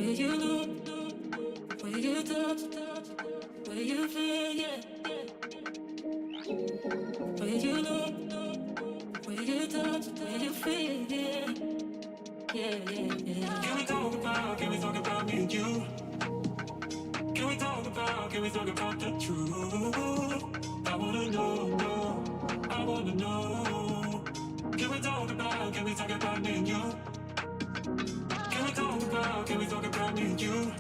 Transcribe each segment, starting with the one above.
you look, where you touch, where you feel, yeah. Where you look, where you touch, where you feel, yeah. Yeah. Can we talk about me and you? Can we talk about the truth? I wanna know, I wanna know. Can we talk about me and you? Can we talk about me and you?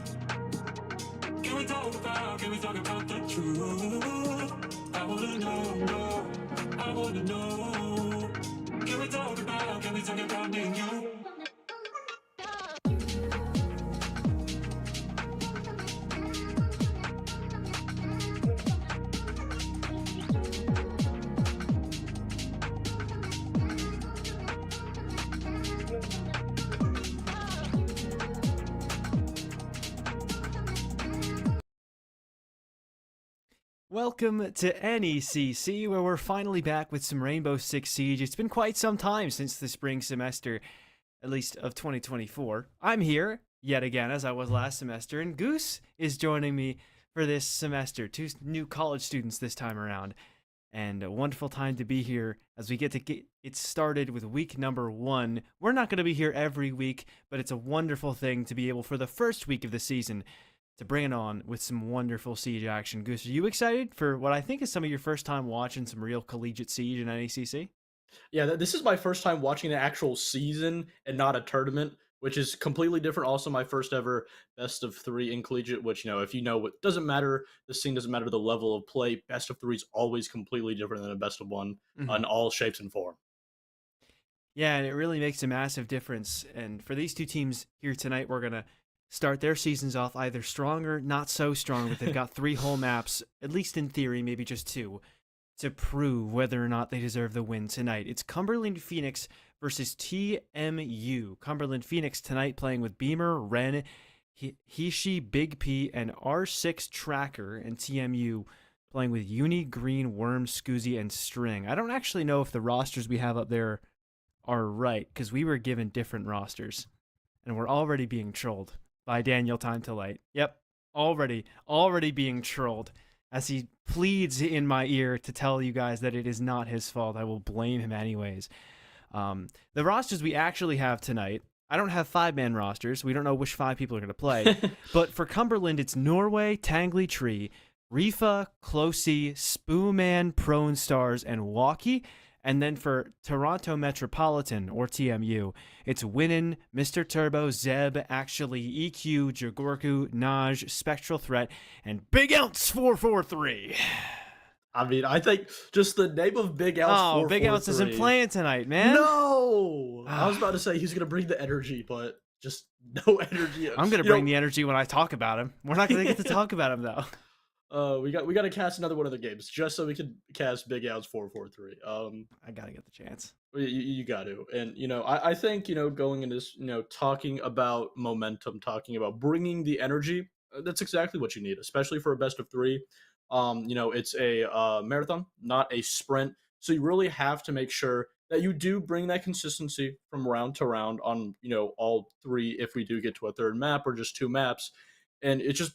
Can we talk about the truth? I wanna know, I wanna know. Can we talk about me and you? Welcome to NECC, where we're finally back with some Rainbow Six Siege. It's been quite some time since the spring semester, at least of 2024. I'm here, yet again, as I was last semester, and Goose is joining me for this semester. Two new college students this time around. And a wonderful time to be here as we get it started with week number 1. We're not going to be here every week, but it's a wonderful thing to be able, for the first week of the season, to bring it on with some wonderful Siege action. Goose, are you excited for what I think is some of your first time watching some real collegiate Siege in NECC? Yeah, this is my first time watching an actual season and not a tournament, which is completely different. Also, my first ever best of 3 in collegiate, which, if you know what doesn't matter, the scene doesn't matter the level of play. Best of 3 is always completely different than a best of 1 Mhm. on all shapes and form. Yeah, and it really makes a massive difference. And for these two teams here tonight, we're going to start their seasons off either strong or not so strong, but they've got 3 whole maps, at least in theory, maybe just 2, to prove whether or not they deserve the win tonight. It's Cumberland Phoenix versus TMU. Cumberland Phoenix tonight playing with Beamer, Ren, Hishi, Big P, and R6 Tracker, and TMU playing with Uni, Green, Worm, Scoozy, and String. I don't actually know if the rosters we have up there are right, because we were given different rosters, and we're already being trolled by Daniel Time to Light. Yep, already being trolled as he pleads in my ear to tell you guys that it is not his fault. I will blame him anyways. The rosters we actually have tonight, I don't have 5-man rosters. We don't know which 5 people are going to play. But for Cumberland, it's Norway, Tangly Tree, Rifa, Closey, Spooman, Prone Stars, and Walkie. And then for Toronto Metropolitan, or TMU, it's Winnin, Mr. Turbo, Zeb, Actually, EQ, Jagorku, Naj, Spectral Threat, and Big Ounce 443. I mean, I think just the name of Big Ounce 443. Big Ounce isn't playing tonight, man. No! I was about to say he's going to bring the energy, but just no energy. I'm going to bring the energy when I talk about him. We're not going to get to talk about him, though. We got to cast another one of the games just so we can cast Big Ounce 443. I gotta get the chance. You got to, and I think going into this, talking about momentum, talking about bringing the energy. That's exactly what you need, especially for a best of 3. It's a marathon, not a sprint, so you really have to make sure that you do bring that consistency from round to round on all 3. If we do get to a 3rd map or just 2 maps, and it just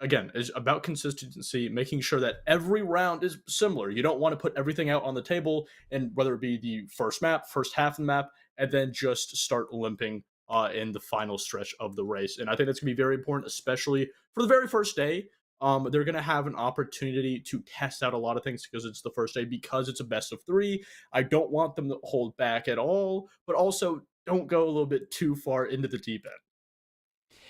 again, is about consistency, making sure that every round is similar. You don't want to put everything out on the table, and whether it be the first map, first half of the map, and then just start limping in the final stretch of the race. And I think that's going to be very important, especially for the very first day. They're going to have an opportunity to test out a lot of things because it's the first day, because it's a best of 3. I don't want them to hold back at all, but also don't go a little bit too far into the deep end.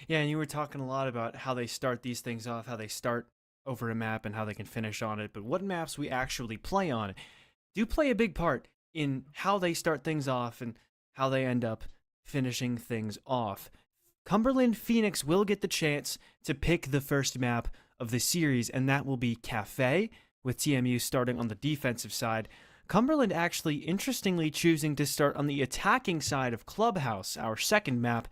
Yeah, and you were talking a lot about how they start these things off, how they start over a map and how they can finish on it. But what maps we actually play on do play a big part in how they start things off and how they end up finishing things off. Cumberland Phoenix will get the chance to pick the first map of the series, and that will be Cafe, with TMU starting on the defensive side. Cumberland actually, interestingly, choosing to start on the attacking side of Clubhouse, our second map,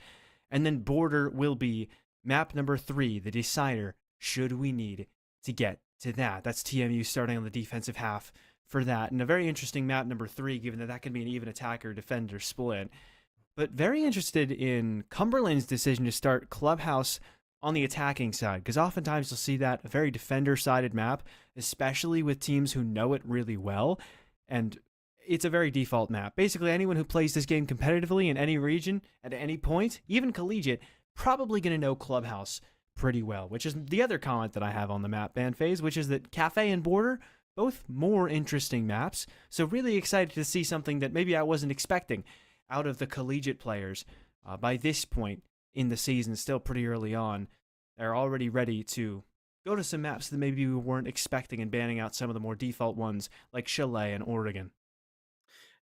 and then Border will be map number 3, the decider, should we need to get to that. That's TMU starting on the defensive half for that. And a very interesting map number 3, given that that can be an even attacker-defender split. but very interested in Cumberland's decision to start Clubhouse on the attacking side, because oftentimes you'll see that a very defender-sided map, especially with teams who know it really well, and it's a very default map. Basically, anyone who plays this game competitively in any region at any point, even collegiate, probably going to know Clubhouse pretty well, which is the other comment that I have on the map ban phase, which is that Cafe and Border, both more interesting maps, so really excited to see something that maybe I wasn't expecting out of the collegiate players. By this point in the season, still pretty early on, they're already ready to go to some maps that maybe we weren't expecting and banning out some of the more default ones like Chalet and Oregon.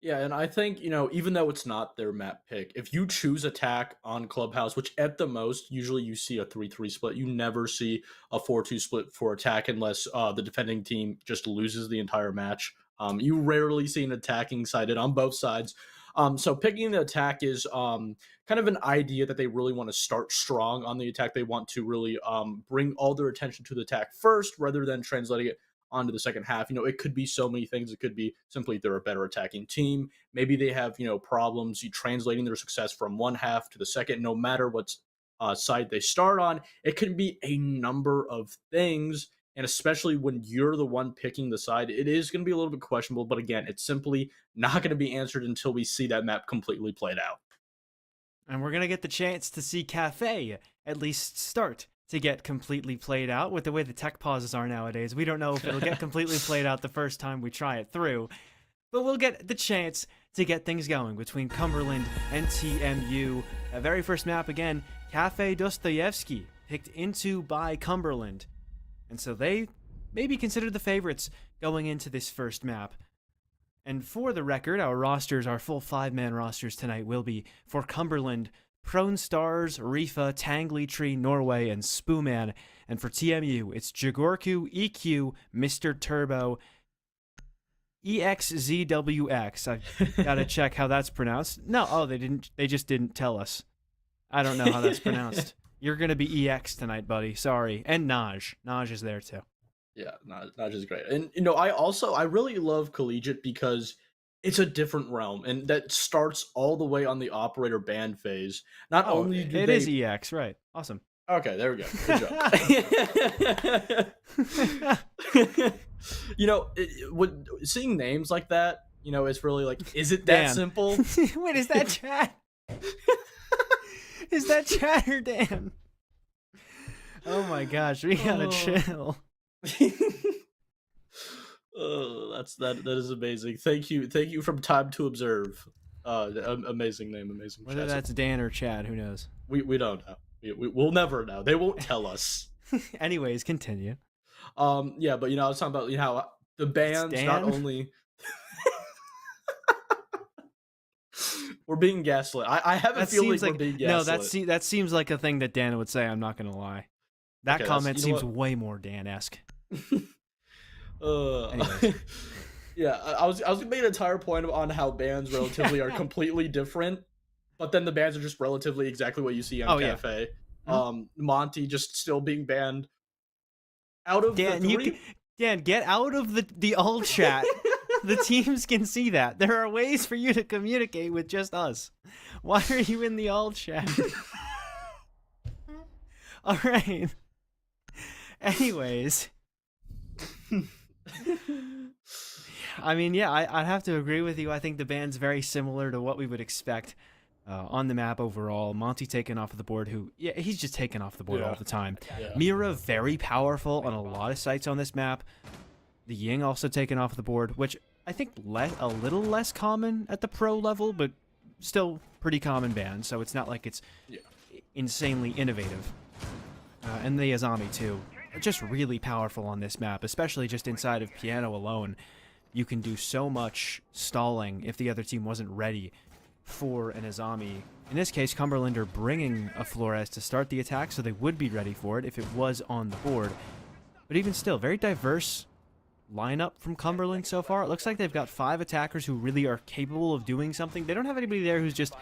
Yeah, and I think, even though it's not their map pick, if you choose attack on Clubhouse, which at the most, usually you see a 3-3 split, you never see a 4-2 split for attack unless the defending team just loses the entire match. You rarely see an attacking sided on both sides. So picking the attack is kind of an idea that they really want to start strong on the attack. They want to really bring all their attention to the attack first rather than translating it onto the second half. It could be so many things. It could be simply they're a better attacking team. Maybe they have, problems translating their success from one half to the second, no matter what side they start on. It can be a number of things. And especially when you're the one picking the side, it is going to be a little bit questionable. But again, it's simply not going to be answered until we see that map completely played out. And we're going to get the chance to see Cafe at least start to get completely played out. With the way the tech pauses are nowadays, we don't know if it'll get completely played out the first time we try it through. But we'll get the chance to get things going between Cumberland and TMU. That very first map, again, Cafe Dostoyevsky, picked into by Cumberland. And so they may be considered the favorites going into this first map. And for the record, our full 5-man rosters tonight will be for Cumberland, Prone Stars, Rifa, Tangley Tree, Norway, and Spooman. And for TMU, it's Jagorku, EQ, Mr. Turbo, EXZWX. I've got to check how that's pronounced. No, they just didn't tell us. I don't know how that's pronounced. You're going to be EX tonight, buddy. Sorry. And Naj. Naj is there too. Yeah, Naj is great. And, I really love collegiate because it's a different realm, and that starts all the way on the operator ban phase. Not only do it is EX, right? Awesome. Okay, there we go. Good job. Seeing names like that, it's really like, is it that simple? Wait, is that chat? Is that chat or Dan? Oh my gosh, we gotta chill. Oh, that is amazing. Thank you from Time to Observe. Amazing name, amazing. Whether that's Dan or Chad, who knows? We don't know. We'll never know. They won't tell us. Anyways, continue. Yeah, but I was talking about how the bands not only we're being gaslit. I have a feeling we're being gaslit. No, that seems like a thing that Dan would say. I'm not gonna lie. That comment seems way more Dan-esque. Anyways. Yeah, I was gonna make an entire point on how bands relatively are completely different, but then the bands are just relatively exactly what you see on Cafe. Yeah. Monty just still being banned out of Dan. The three... Dan, get out of the alt chat. The teams can see that. There are ways for you to communicate with just us. Why are you in the alt chat? All right. Anyways. I mean, yeah, I'd have to agree with you. I think the band's very similar to what we would expect on the map overall. Monty taken off of the board, he's just taken off the board all the time. Yeah. Mira, very powerful on a lot of sites on this map. The Ying also taken off the board, which I think a little less common at the pro level, but still pretty common band, so it's not like it's insanely innovative. And the Azami, too. Just really powerful on this map, especially just inside of piano alone. You can do so much stalling if the other team wasn't ready for an Azami. In this case, Cumberland are bringing a Flores to start the attack, so they would be ready for it if it was on the board. But even still, very diverse lineup from Cumberland so far. It looks like they've got 5 attackers who really are capable of doing something. They don't have anybody there who's just,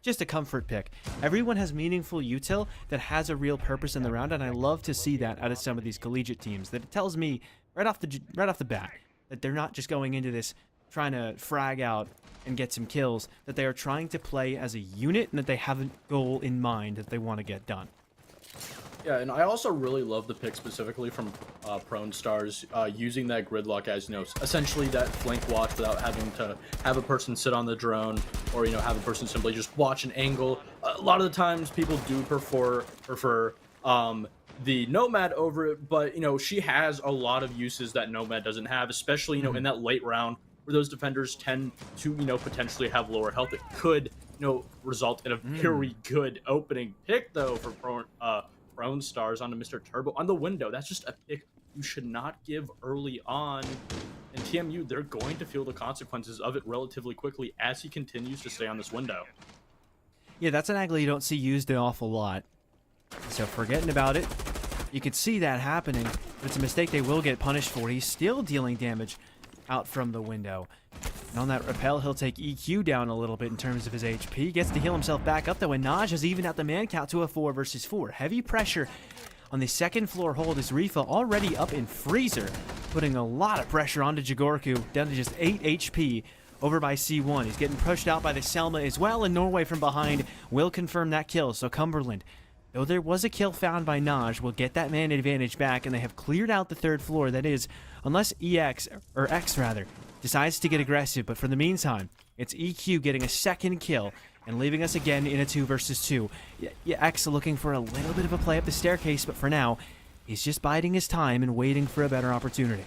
just a comfort pick. Everyone has meaningful util that has a real purpose in the round, and I love to see that out of some of these collegiate teams. That it tells me right off the bat that they're not just going into this trying to frag out and get some kills, that they are trying to play as a unit and that they have a goal in mind that they want to get done. Yeah, and I also really love the pick specifically from Prone Stars, using that gridlock as, essentially that flank watch without having to have a person sit on the drone or, have a person simply just watch an angle. A lot of the times people do prefer the Nomad over it, but, she has a lot of uses that Nomad doesn't have, especially, in that late round where those defenders tend to, potentially have lower health. It could, result in a very good opening pick, though, for Prone Stars onto Mr. Turbo on the window. That's just a pick you should not give early on. And TMU, they're going to feel the consequences of it relatively quickly as he continues to stay on this window. Yeah, that's an angle you don't see used an awful lot. So forgetting about it, you could see that happening, but it's a mistake they will get punished for. He's still dealing damage out from the window. And on that rappel, he'll take EQ down a little bit in terms of his HP. Gets to heal himself back up, though, and Naj has evened out the man count to a 4 versus 4. Heavy pressure on the second floor hold as Rifa already up in Freezer, putting a lot of pressure onto Jigorku, down to just 8 HP over by C1. He's getting pushed out by the Selma as well, and Norway from behind will confirm that kill. So Cumberland, though there was a kill found by Naj, will get that man advantage back, and they have cleared out the third floor. That is, unless X decides to get aggressive, but for the meantime, it's EQ getting a second kill and leaving us again in a 2 versus 2. X looking for a little bit of a play up the staircase, but for now, he's just biding his time and waiting for a better opportunity.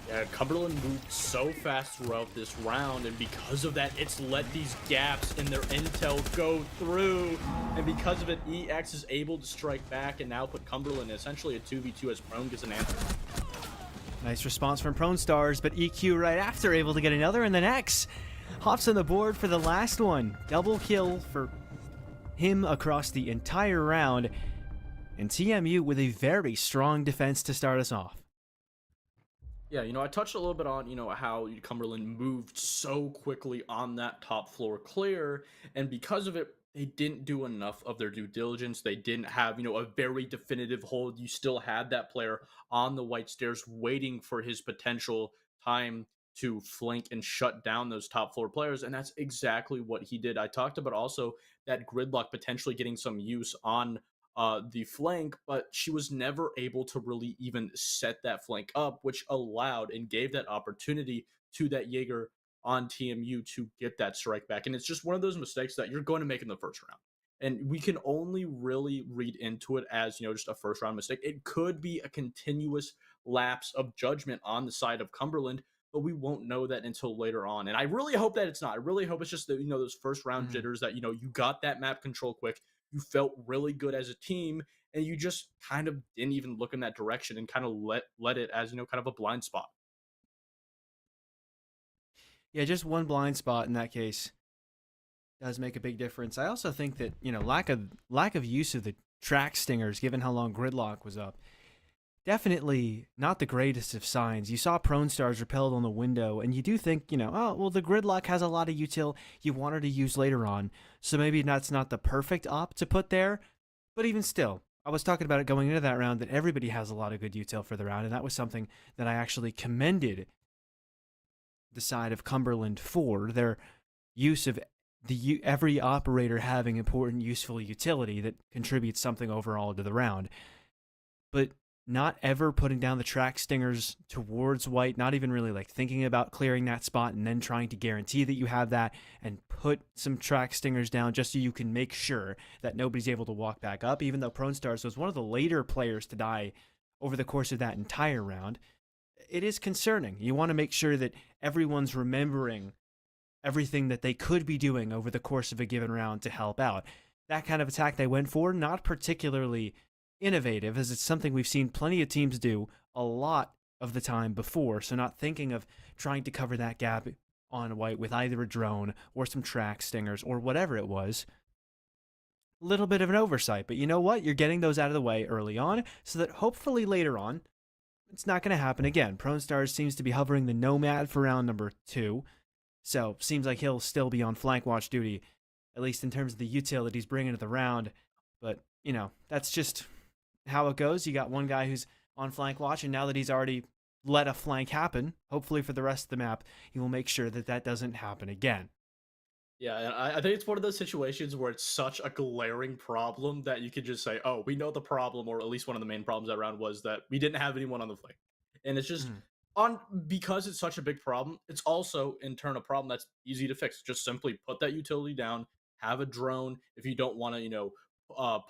Yeah, Cumberland moved so fast throughout this round, and because of that, it's let these gaps in their intel go through. And because of it, EX is able to strike back and now put Cumberland in essentially a 2v2 as Prone gets an answer. Nice response from Prone Stars, but EQ right after able to get another, and then X hops on the board for the last one. Double kill for him across the entire round, and TMU with a very strong defense to start us off. Yeah, I touched a little bit on, how Cumberland moved so quickly on that top floor clear, and because of it, they didn't do enough of their due diligence. They didn't have, a very definitive hold. You still had that player on the white stairs waiting for his potential time to flank and shut down those top floor players, and that's exactly what he did. I talked about also that gridlock potentially getting some use on the flank, but she was never able to really even set that flank up, which allowed and gave that opportunity to that Jaeger on TMU to get that strike back. And it's just one of those mistakes that you're going to make in the first round. And we can only really read into it as, just a first round mistake. It could be a continuous lapse of judgment on the side of Cumberland, but we won't know that until later on. And I really hope that it's not. I really hope it's just that, those first round jitters that, you got that map control quick. You felt really good as a team, and you just kind of didn't even look in that direction and kind of let it as, kind of a blind spot. Yeah, just one blind spot in that case does make a big difference. I also think that, lack of use of the track stingers, given how long gridlock was up, definitely not the greatest of signs. You saw Prone Stars repelled on the window, and you do think, the gridlock has a lot of util you wanted to use later on, so maybe that's not the perfect op to put there, but even still, I was talking about it going into that round, that everybody has a lot of good util for the round, and that was something that I actually commended the side of Cumberland for, their use of every operator having important, useful utility that contributes something overall to the round. But not ever putting down the track stingers towards white, not even really thinking about clearing that spot and then trying to guarantee that you have that and put some track stingers down just so you can make sure that nobody's able to walk back up, even though Prone Stars was one of the later players to die over the course of that entire round. It is concerning. You want to make sure that everyone's remembering everything that they could be doing over the course of a given round to help out. That kind of attack they went for, not particularly innovative, as it's something we've seen plenty of teams do a lot of the time before, so not thinking of trying to cover that gap on white with either a drone or some track stingers or whatever it was. A little bit of an oversight, but you know what? You're getting those out of the way early on so that hopefully later on it's not going to happen again. Prone Stars seems to be hovering the Nomad for round number 2, so seems like he'll still be on flank watch duty, at least in terms of the util that he's bringing to the round. But, that's just how it goes. You got one guy who's on flank watch, and now that he's already let a flank happen. Hopefully for the rest of the map, he will make sure that that doesn't happen again. Yeah, and I think it's one of those situations where it's such a glaring problem that you could just say, "Oh, we know the problem," or at least one of the main problems that round was that we didn't have anyone on the flank, and it's just Mhm. on because it's such a big problem. It's also in turn a problem that's easy to fix. Just simply put that utility down, have a drone if you don't want to,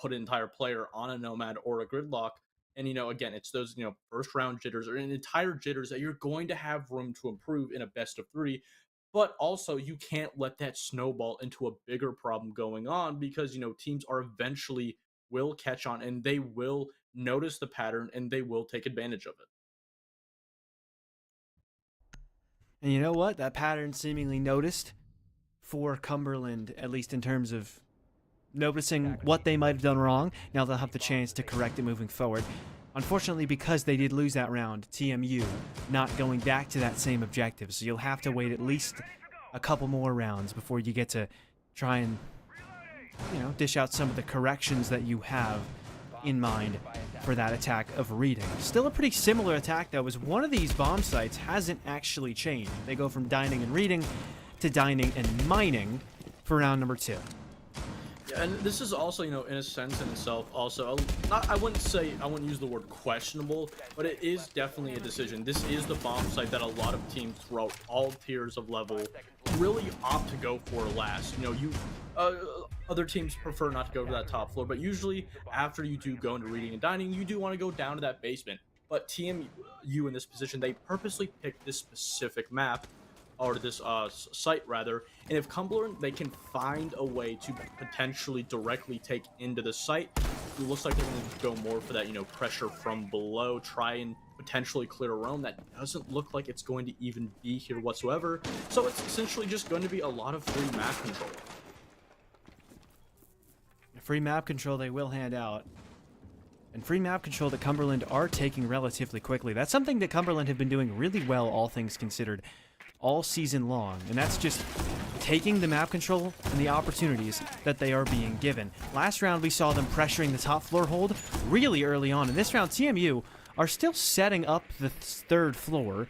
put an entire player on a nomad or a gridlock. And again, it's those first round jitters or an entire jitters that you're going to have room to improve in a best of three, but also you can't let that snowball into a bigger problem going on because teams are eventually will catch on and they will notice the pattern and they will take advantage of it. And you know what? That pattern seemingly noticed for Cumberland, at least in terms of noticing what they might have done wrong. Now they'll have the chance to correct it moving forward. Unfortunately, because they did lose that round, TMU not going back to that same objective. So you'll have to wait at least a couple more rounds before you get to try and, dish out some of the corrections that you have in mind for that attack of reading. Still a pretty similar attack, though, as one of these bomb sites hasn't actually changed. They go from dining and reading to dining and mining for round number 2. Yeah, and this is also, in a sense in itself, also, I wouldn't use the word questionable, but it is definitely a decision. This is the bomb site that a lot of teams throughout all tiers of level really opt to go for last. Other teams prefer not to go to that top floor, but usually after you do go into reading and dining, you do want to go down to that basement. But TMU in this position, they purposely picked this specific map or this site rather, and if Cumberland they can find a way to potentially directly take into the site, it looks like they're going to go more for that pressure from below, try and potentially clear a roam that doesn't look like it's going to even be here whatsoever. So it's essentially just going to be a lot of free map control. Free map control they will hand out. And free map control that Cumberland are taking relatively quickly. That's something that Cumberland have been doing really well, all things considered, all season long. And that's just taking the map control and the opportunities that they are being given. Last round, we saw them pressuring the top floor hold really early on. In this round, TMU are still setting up the third floor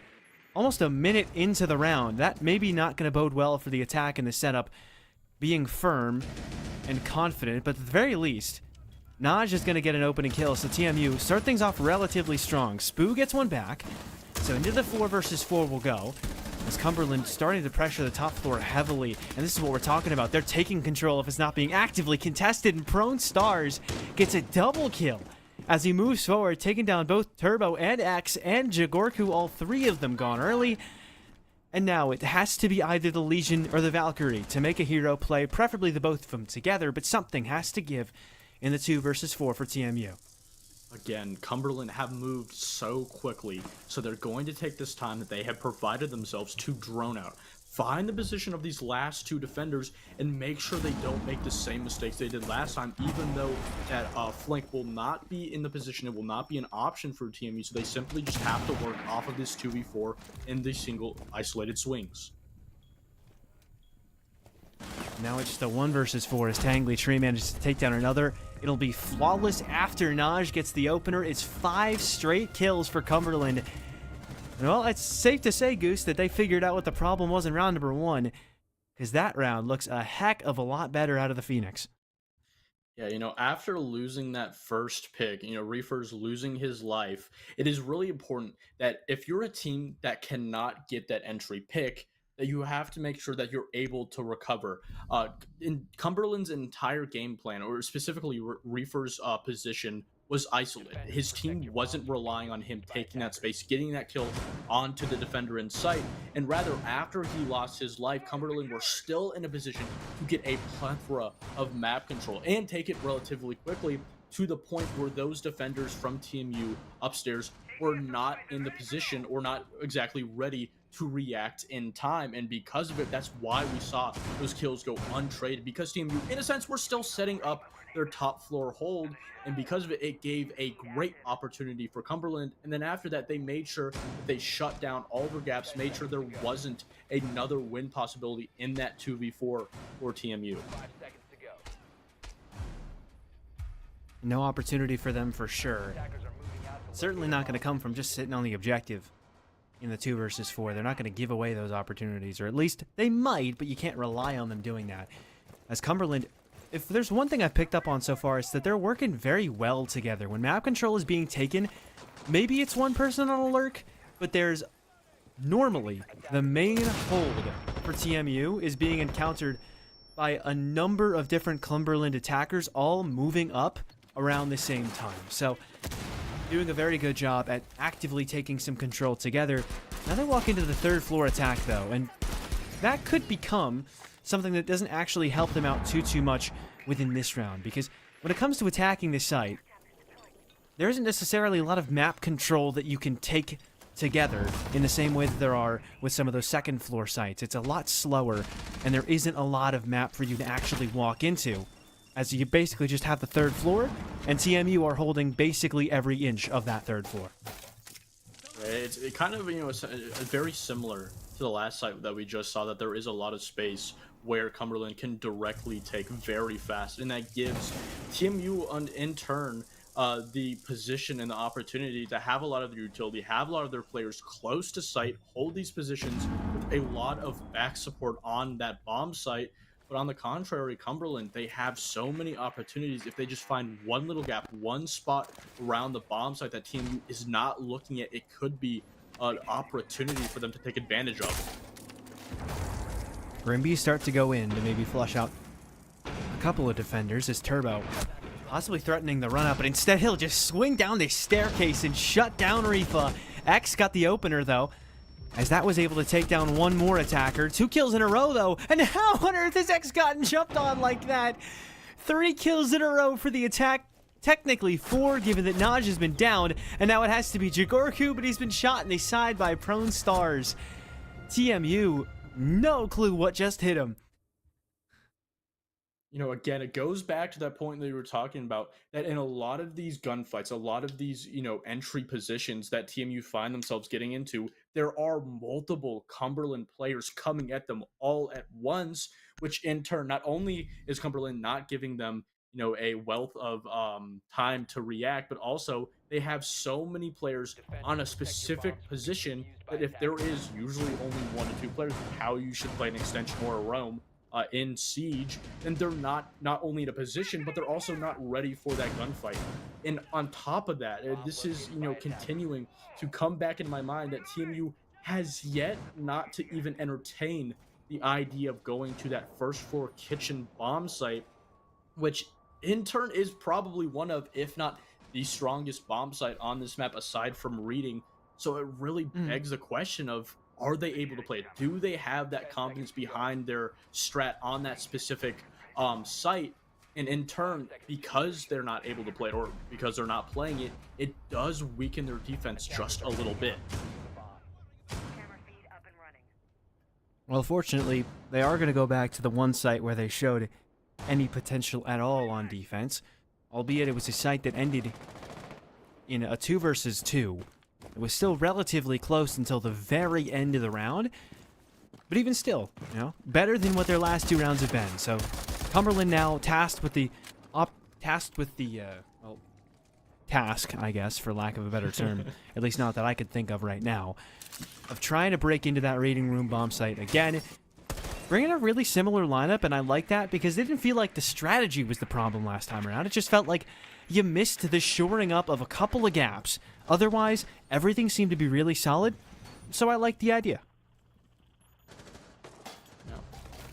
almost a minute into the round. That maybe not going to bode well for the attack and the setup being firm and confident, but at the very least, Naj is going to get an opening kill, so TMU start things off relatively strong. Spoo gets one back, so into the 4 versus 4 will go, as Cumberland starting to pressure the top floor heavily, and this is what we're talking about. They're taking control if it's not being actively contested, and Prone Stars gets a double kill as he moves forward, taking down both Turbo and X and Jagorku, all three of them gone early. And now it has to be either the Legion or the Valkyrie to make a hero play, preferably the both of them together, but something has to give in the 2 versus 4 for TMU. Again, Cumberland have moved so quickly, so they're going to take this time that they have provided themselves to drone out. Find the position of these last two defenders and make sure they don't make the same mistakes they did last time, even though that flank will not be in the position, it will not be an option for TMU, so they simply just have to work off of this 2v4 in the single isolated swings. Now it's just a 1 versus 4 as Tangly Tree manages to take down another. It'll be flawless after Naj gets the opener. It's 5 straight kills for Cumberland. Well, it's safe to say, Goose, that they figured out what the problem was in round number 1, because that round looks a heck of a lot better out of the Phoenix. Yeah, after losing that first pick, Reefer's losing his life, it is really important that if you're a team that cannot get that entry pick, that you have to make sure that you're able to recover. In Cumberland's entire game plan, or specifically Reefer's position, was isolated. His team wasn't relying on him taking that space, getting that kill onto the defender in sight, and rather after he lost his life, Cumberland were still in a position to get a plethora of map control and take it relatively quickly to the point where those defenders from TMU upstairs were not in the position or not exactly ready to react in time. And because of it, that's why we saw those kills go untraded, because TMU, in a sense, were still setting up their top floor hold, and because of it, it gave a great opportunity for Cumberland. And then after that, they made sure that they shut down all their gaps, made sure there wasn't another win possibility in that 2v4 for TMU. No opportunity for them for sure. Certainly not going to come from just sitting on the objective. in the 2 versus 4. They're not going to give away those opportunities, or at least they might, but you can't rely on them doing that. As Cumberland, if there's one thing I've picked up on so far, it's that they're working very well together. When map control is being taken, maybe it's one person on a lurk, but there's normally the main hold for TMU is being encountered by a number of different Cumberland attackers all moving up around the same time. So doing a very good job at actively taking some control together. Now they walk into the 3rd floor attack though, and that could become something that doesn't actually help them out too much within this round, because when it comes to attacking this site, there isn't necessarily a lot of map control that you can take together in the same way that there are with some of those 2nd floor sites. It's a lot slower, and there isn't a lot of map for you to actually walk into, as you basically just have the 3rd floor, and TMU are holding basically every inch of that 3rd floor. It's kind of, you know, it's very similar to the last site that we just saw, that there is a lot of space where Cumberland can directly take very fast, and that gives TMU in turn the position and the opportunity to have a lot of their utility, have a lot of their players close to site, hold these positions with a lot of back support on that bomb site. But on the contrary, Cumberland, they have so many opportunities. If they just find one little gap, one spot around the bomb site that TMU is not looking at, it could be an opportunity for them to take advantage of. Grimby start to go in to maybe flush out a couple of defenders as Turbo possibly threatening the run up, but instead he'll just swing down this staircase and shut down Rifa. X got the opener though, as that was able to take down one more attacker. 2 kills in a row though, and how on earth has X gotten jumped on like that? 3 kills in a row for the attack. Technically 4, given that Naj has been downed, and now it has to be Jigorku, but he's been shot in the side by Prone Stars. TMU, no clue what just hit him. You know, again, it goes back to that point that you were talking about, that in a lot of these gunfights, a lot of these, you know, entry positions that TMU find themselves getting into, there are multiple Cumberland players coming at them all at once, which in turn, not only is Cumberland not giving them, you know, a wealth of time to react, but also they have so many players on a specific position that if there is usually only 1 to 2 players, how you should play an extension or a roam in Siege, then they're not only in a position, but they're also not ready for that gunfight. And on top of that, this is, you know, continuing to come back in my mind that TMU has yet not to even entertain the idea of going to that 1st floor kitchen bomb site, which in turn is probably one of, if not the strongest bomb site on this map aside from reading. So it really begs the question of, are they able to play it? Do they have that confidence behind their strat on that specific site? And in turn, because they're not able to play it, or because they're not playing it, it does weaken their defense just a little bit. Well, fortunately, they are going to go back to the one site where they showed any potential at all on defense, albeit it was a site that ended in a 2 versus 2. It was still relatively close until the very end of the round, but even still, you know, better than what their last 2 rounds have been. So Cumberland now tasked with the task, I guess, for lack of a better term, at least not that I could think of right now, of trying to break into that raiding room bomb site again. Bringing a really similar lineup, and I like that because it didn't feel like the strategy was the problem last time around. It just felt like you missed the shoring up of a couple of gaps. Otherwise, everything seemed to be really solid, so I like the idea. Now,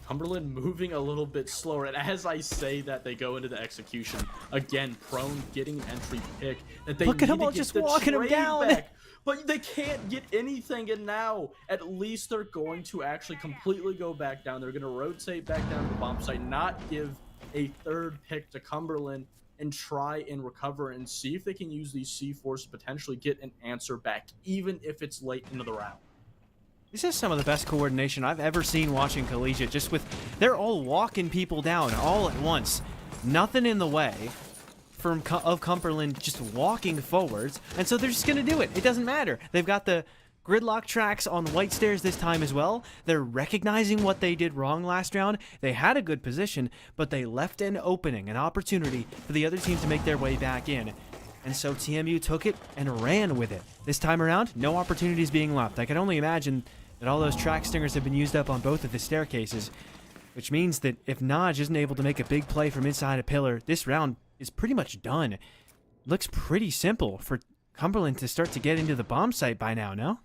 Cumberland moving a little bit slower, and as I say that, they go into the execution. Again, Prone getting an entry pick. That they Look at them all just walking him down. Back. But they can't get anything, and now at least they're going to actually completely go back down. They're going to rotate back down to the bomb site, not give a 3rd pick to Cumberland, and try and recover and see if they can use these C4s to potentially get an answer back, even if it's late into the round. This is some of the best coordination I've ever seen watching Collegiate, just with, they're all walking people down all at once. Nothing in the way of Cumberland just walking forwards, and so they're just going to do it. It doesn't matter. They've got the gridlock tracks on white stairs this time as well. They're recognizing what they did wrong last round. They had a good position, but they left an opening, an opportunity for the other team to make their way back in. And so TMU took it and ran with it. This time around, no opportunities being left. I can only imagine that all those track stingers have been used up on both of the staircases, which means that if Naj isn't able to make a big play from inside a pillar, this round is pretty much done. Looks pretty simple for Cumberland to start to get into the bomb site by now, no?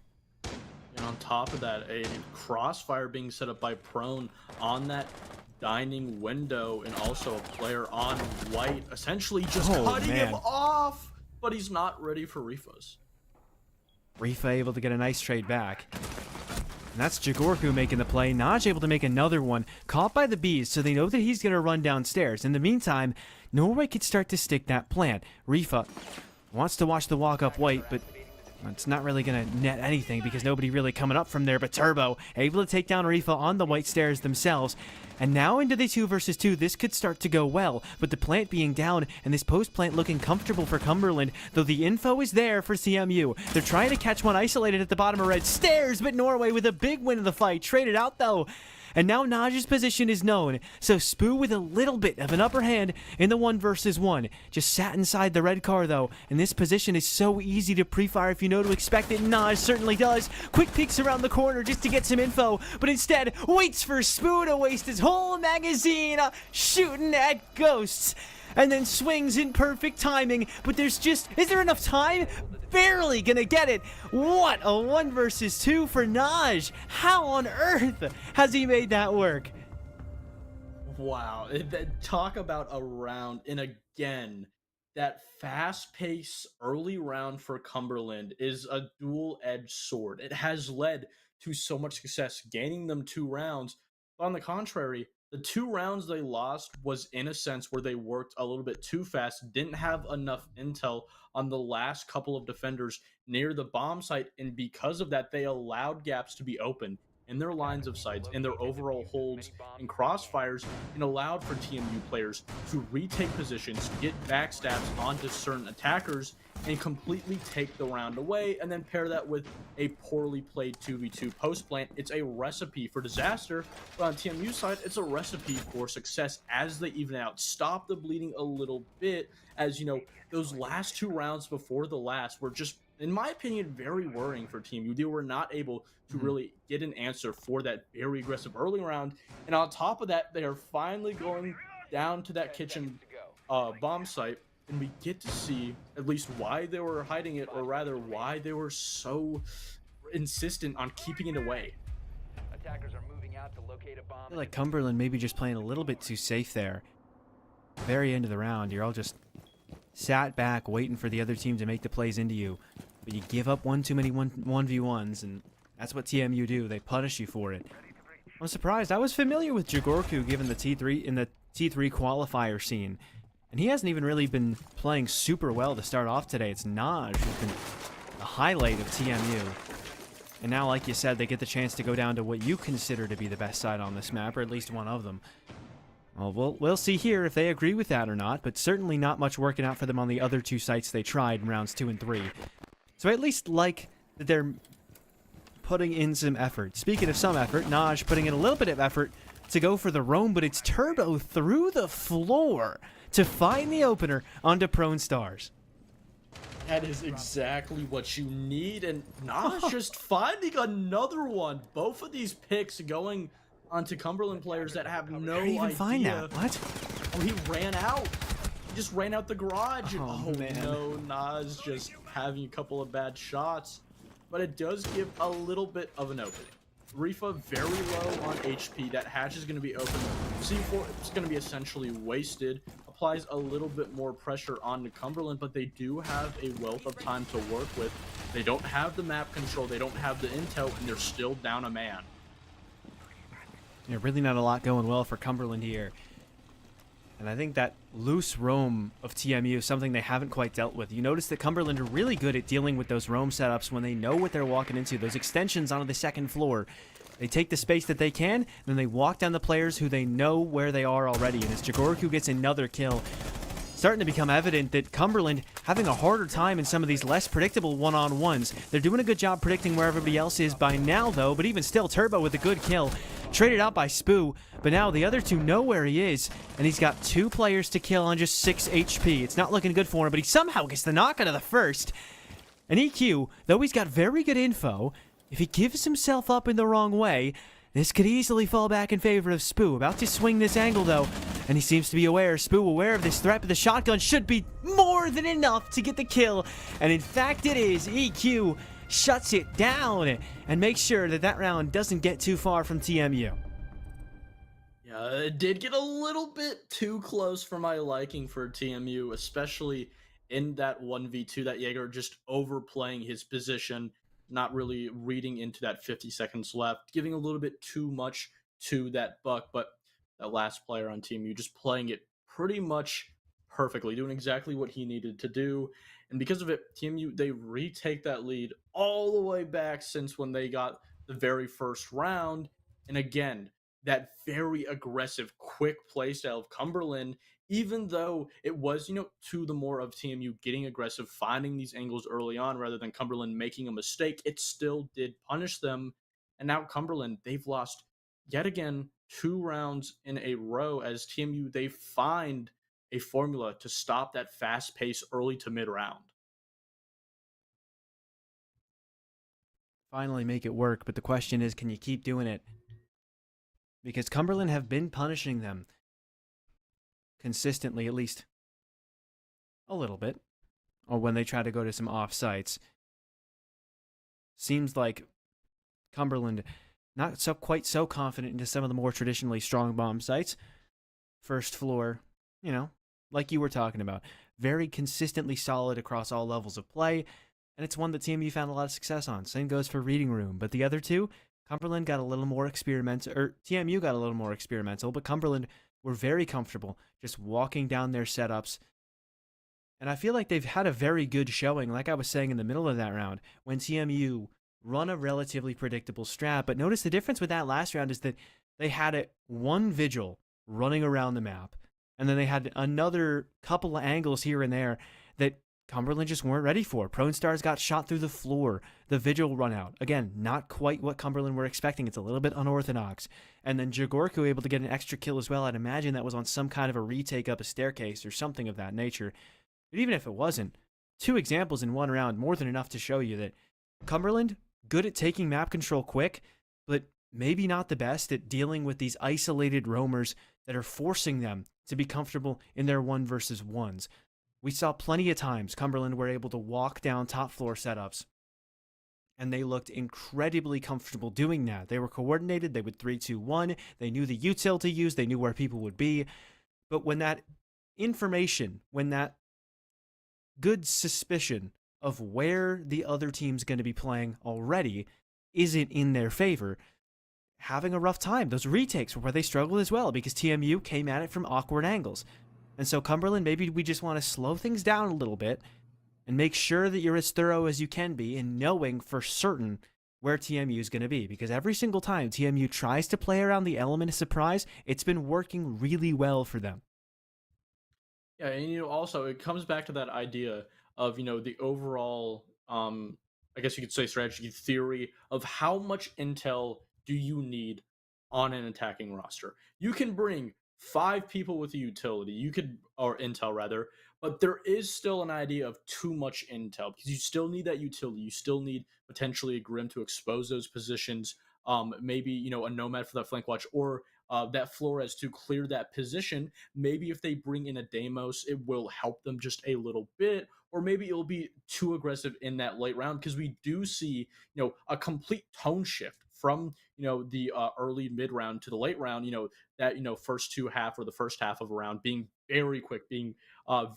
And on top of that, a crossfire being set up by Prone on that dining window, and also a player on white essentially just cutting him off, but he's not ready for Rifas. Rifa able to get a nice trade back. And that's Jigorku making the play. Naj able to make another one. Caught by the bees, so they know that he's going to run downstairs. In the meantime, Norway could start to stick that plant. Rifa wants to watch the walk up white, but it's not really going to net anything because nobody really coming up from there. But Turbo able to take down Rifa on the white stairs themselves. And now into the 2 versus 2, this could start to go well. But the plant being down and this post plant looking comfortable for Cumberland, though the info is there for CMU. They're trying to catch one isolated at the bottom of red stairs, but Norway with a big win of the fight. Traded out though. And now Naj's position is known, so Spoo with a little bit of an upper hand in the 1 versus 1. Just sat inside the red car though, and this position is so easy to pre-fire if you know to expect it. Naj certainly does. Quick peeks around the corner just to get some info, but instead waits for Spoo to waste his whole magazine shooting at ghosts. And then swings in perfect timing, but is there enough time? Barely gonna get it. What a 1 versus 2 for Naj. How on earth has he made that work? Wow, talk about a round, and again, that fast-paced early round for Cumberland is a dual-edged sword. It has led to so much success, gaining them 2 rounds. But on the contrary, the 2 rounds they lost was in a sense where they worked a little bit too fast, didn't have enough intel on the last couple of defenders near the bomb site, and because of that, they allowed gaps to be open in their lines of sights, in their overall holds and crossfires, and allowed for TMU players to retake positions, get backstabs onto certain attackers, and completely take the round away, and then pair that with a poorly played 2v2 post plant. It's a recipe for disaster, but on TMU side, it's a recipe for success as they even out. Stop the bleeding a little bit, as you know, those last 2 rounds before the last were just, in my opinion, very worrying for TMU. They were not able to really get an answer for that very aggressive early round, and on top of that, they are finally going down to that kitchen bomb site, and we get to see at least why they were hiding it, or rather why they were so insistent on keeping it away. Attackers are moving out to locate a bomb. I feel like Cumberland maybe just playing a little bit too safe there. Very end of the round, you're all just sat back waiting for the other team to make the plays into you, but you give up one too many 1v1s, and that's what TMU do. They punish you for it. I'm surprised. I was familiar with Jigorku given the T3 in the T3 qualifier scene, and he hasn't even really been playing super well to start off today. It's Naj who's been the highlight of TMU. And now, like you said, they get the chance to go down to what you consider to be the best side on this map, or at least one of them. Well, we'll see here if they agree with that or not, but certainly not much working out for them on the other 2 sites they tried in rounds 2 and 3. So I at least like that they're putting in some effort. Speaking of some effort, Naj putting in a little bit of effort to go for the roam, but it's Turbo through the floor to find the opener onto Prone Stars. That is exactly what you need, and Naj just finding another one. Both of these picks going onto Cumberland players that have no How do you even idea. find that? What? Oh, he ran out. He just ran out the garage. And, Oh, man. No, Naj just having a couple of bad shots. But it does give a little bit of an opening. Rifa very low on HP. That hatch is going to be open. C4 is going to be essentially wasted. Applies a little bit more pressure onto Cumberland, but they do have a wealth of time to work with. They don't have the map control. They don't have the intel, and they're still down a man. Yeah, really not a lot going well for Cumberland here. And I think that loose roam of TMU is something they haven't quite dealt with. You notice that Cumberland are really good at dealing with those roam setups when they know what they're walking into. Those extensions onto the 2nd floor. They take the space that they can, and then they walk down the players who they know where they are already. And as Jigorku gets another kill, starting to become evident that Cumberland having a harder time in some of these less predictable one-on-ones. They're doing a good job predicting where everybody else is by now, though, but even still, Turbo with a good kill. traded out by Spoo, but now the other two know where he is, and he's got 2 players to kill on just 6 HP. It's not looking good for him, but he somehow gets the knock out of the first. And EQ, though he's got very good info, if he gives himself up in the wrong way, this could easily fall back in favor of Spoo. About to swing this angle, though, and he seems to be aware. Spoo aware of this threat, but the shotgun should be more than enough to get the kill. And in fact, it is. EQ shuts it down and makes sure that that round doesn't get too far from TMU. Yeah, it did get a little bit too close for my liking for TMU, especially in that 1v2, that Jaeger just overplaying his position, not really reading into that 50 seconds left, giving a little bit too much to that Buck, but that last player on TMU just playing it pretty much perfectly, doing exactly what he needed to do. And because of it, TMU, they retake that lead all the way back since when they got the very first round. And again, that very aggressive, quick playstyle of Cumberland, even though it was, to the more of TMU getting aggressive, finding these angles early on rather than Cumberland making a mistake, it still did punish them. And now Cumberland, they've lost yet again 2 rounds in a row as TMU, they find a formula to stop that fast pace early to mid round. Finally make it work, but the question is, can you keep doing it? Because Cumberland have been punishing them consistently, at least a little bit, or when they try to go to some off sites. Seems like Cumberland not quite so confident into some of the more traditionally strong bomb sites. First floor, like you were talking about, very consistently solid across all levels of play, and it's one that TMU found a lot of success on. Same goes for reading room, but the other two, Cumberland got a little more experimental, or TMU got a little more experimental, but Cumberland were very comfortable just walking down their setups. And I feel like they've had a very good showing, like I was saying in the middle of that round, when TMU run a relatively predictable strat. But notice the difference with that last round is that they had one vigil running around the map, and then they had another couple of angles here and there that Cumberland just weren't ready for. Prone Stars got shot through the floor. The vigil run out. Again, not quite what Cumberland were expecting. It's a little bit unorthodox. And then Jagorku able to get an extra kill as well. I'd imagine that was on some kind of a retake up a staircase or something of that nature. But even if it wasn't, 2 examples in 1 round, more than enough to show you that Cumberland, good at taking map control quick, but maybe not the best at dealing with these isolated roamers that are forcing them to be comfortable in their 1 versus 1s. We saw plenty of times Cumberland were able to walk down top floor setups, and they looked incredibly comfortable doing that. They were coordinated. They would 3-2-1. They knew the util to use. They knew where people would be. But when that information, when that good suspicion of where the other team's going to be playing already isn't in their favor, having a rough time. Those retakes were where they struggled as well because TMU came at it from awkward angles. And so Cumberland, maybe we just want to slow things down a little bit and make sure that you're as thorough as you can be in knowing for certain where TMU is going to be. Because every single time TMU tries to play around the element of surprise, it's been working really well for them. Yeah, and also it comes back to that idea of the overall, I guess you could say strategy theory of how much intel do you need on an attacking roster. You can bring 5 people with a utility, or intel rather, but there is still an idea of too much intel because you still need that utility. You still need potentially a Grim to expose those positions. Maybe a Nomad for that flank watch, or that Flores to clear that position. Maybe if they bring in a Deimos, it will help them just a little bit, or maybe it'll be too aggressive in that late round because we do see a complete tone shift from the early mid round to the late round. That first 2 half or the first half of a round being very quick, being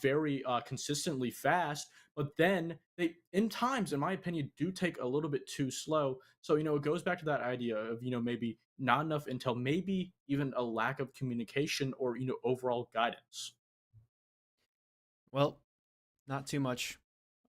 very consistently fast, but then they in times, in my opinion, do take a little bit too slow. So it goes back to that idea of maybe not enough intel, maybe even a lack of communication or overall guidance. Well, not too much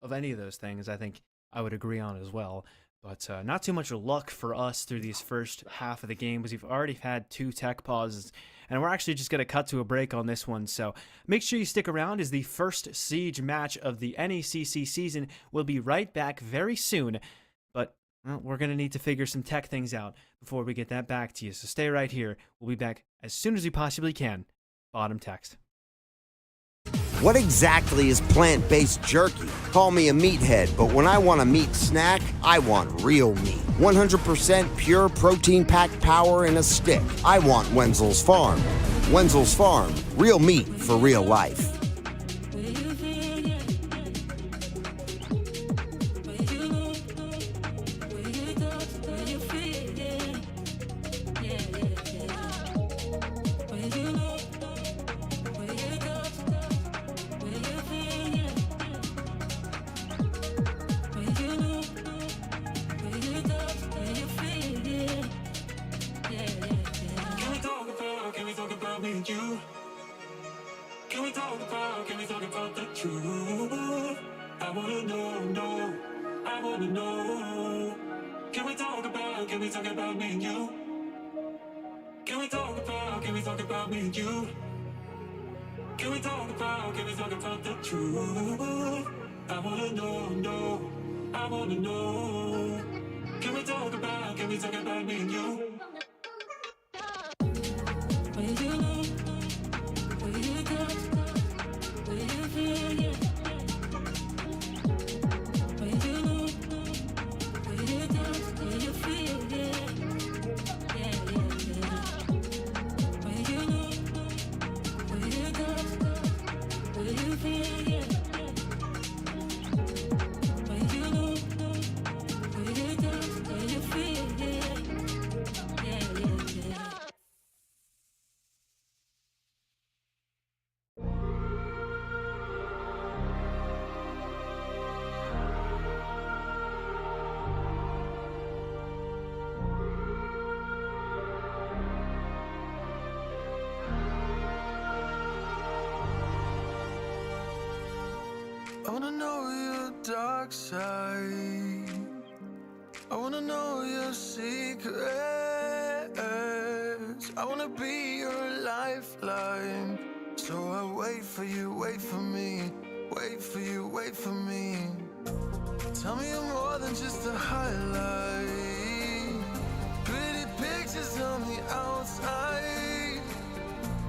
of any of those things I think I would agree on as well. But not too much luck for us through these first half of the game, because we've already had 2 tech pauses, and we're actually just going to cut to a break on this one. So make sure you stick around, as the first Siege match of the NECC season will be right back very soon. But well, we're going to need to figure some tech things out before we get that back to you. So stay right here. We'll be back as soon as we possibly can. Bottom text. What exactly is plant-based jerky? Call me a meathead, but when I want a meat snack, I want real meat. 100% pure protein-packed power in a stick. I want Wenzel's Farm. Wenzel's Farm, real meat for real life. I wanna know your dark side. I wanna know your secrets. I wanna be your lifeline. So I wait for you, wait for me. Wait for you, wait for me. Tell me you're more than just a highlight. Pretty pictures on the outside.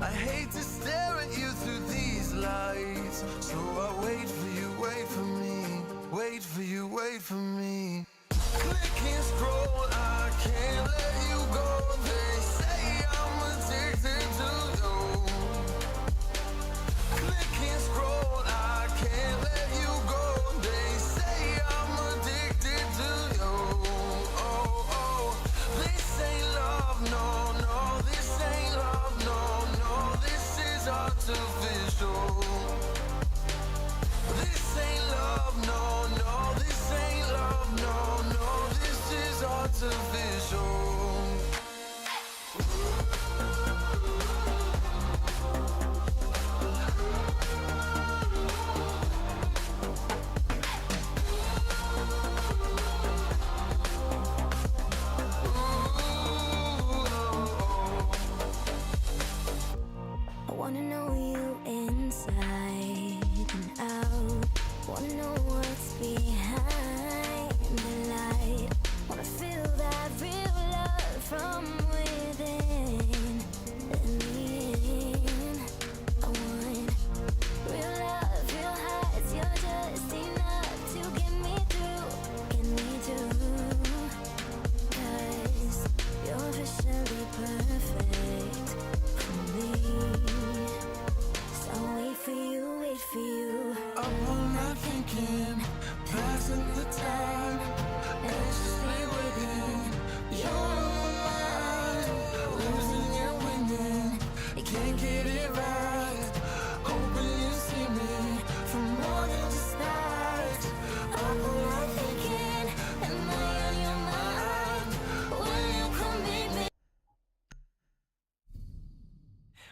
I hate to stare at you through these lights. So I wait for you, wait for me. Wait for you, wait for me. Click and scroll, I can't let you go. They say I'm addicted to you. Click and scroll, I can't let you go. They say I'm addicted to you. Oh, oh, this ain't love, no, no. This ain't love, no, no. This is artificial. This ain't love, no, no. This ain't love, no, no. This is artificial. I wanna know you inside and out. Wanna know what's behind the light. Wanna feel that real love from within. Let me in. I want real love, real highs. You're just enough to get me through. Get me through. 'Cause you're officially perfect for me. So wait for you, wait for you. Up all night thinking, passing the time, anxiously waiting. You're on my mind, losing and winning. You can't get it right. Hoping you see me from more than just that. Up all night thinking, am I on your mind? Will you come meet me?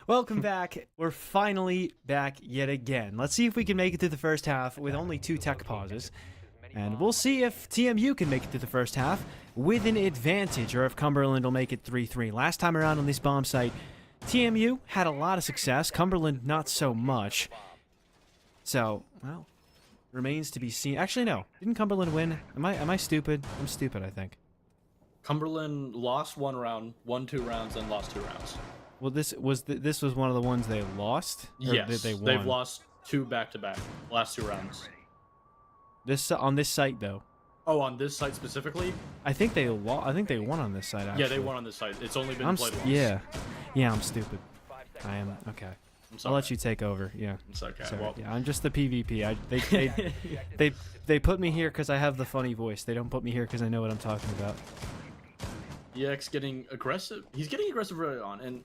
Welcome back. We're finally back yet again. Let's see if we can make it through the first half with only 2 tech pauses. And we'll see if TMU can make it through the first half with an advantage, or if Cumberland will make it 3-3. Last time around on this bomb site, TMU had a lot of success. Cumberland, not so much. So, well, remains to be seen. Actually, no. Didn't Cumberland win? Am I stupid? I'm stupid, I think. Cumberland lost 1 round, won 2 rounds, and lost 2 rounds. Well, this was one of the ones they lost? Or Yes, did they won? they've lost 2 back-to-back, last 2 rounds. On this site though. Oh, on this site specifically? I think they won on this site. Actually. Yeah, they won on this site. It's only been played once. Yeah, I'm stupid. I am okay. I'll let you take over. Yeah, It's okay. sorry. Well, Yeah, I'm just the PvP. They put me here because I have the funny voice. They don't put me here because I know what I'm talking about. EX getting aggressive. He's getting aggressive early on, and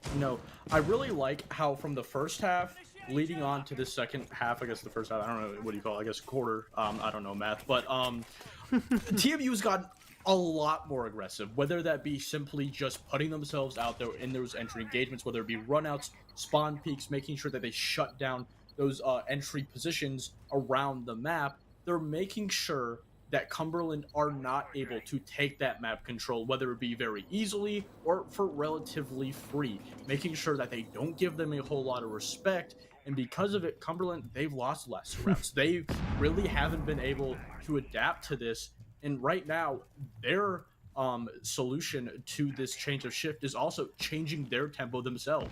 I really like how from the first half leading on to the second half. I guess the first half. I don't know what do you call it. I guess quarter. I don't know math, but TMU's gotten a lot more aggressive. Whether that be simply just putting themselves out there in those entry engagements, whether it be runouts, spawn peaks, making sure that they shut down those entry positions around the map. They're making sure that Cumberland are not able to take that map control, whether it be very easily or for relatively free, making sure that they don't give them a whole lot of respect. And because of it, Cumberland, they've lost the last 2 rounds. They really haven't been able to adapt to this. And right now, their solution to this change of shift is also changing their tempo themselves.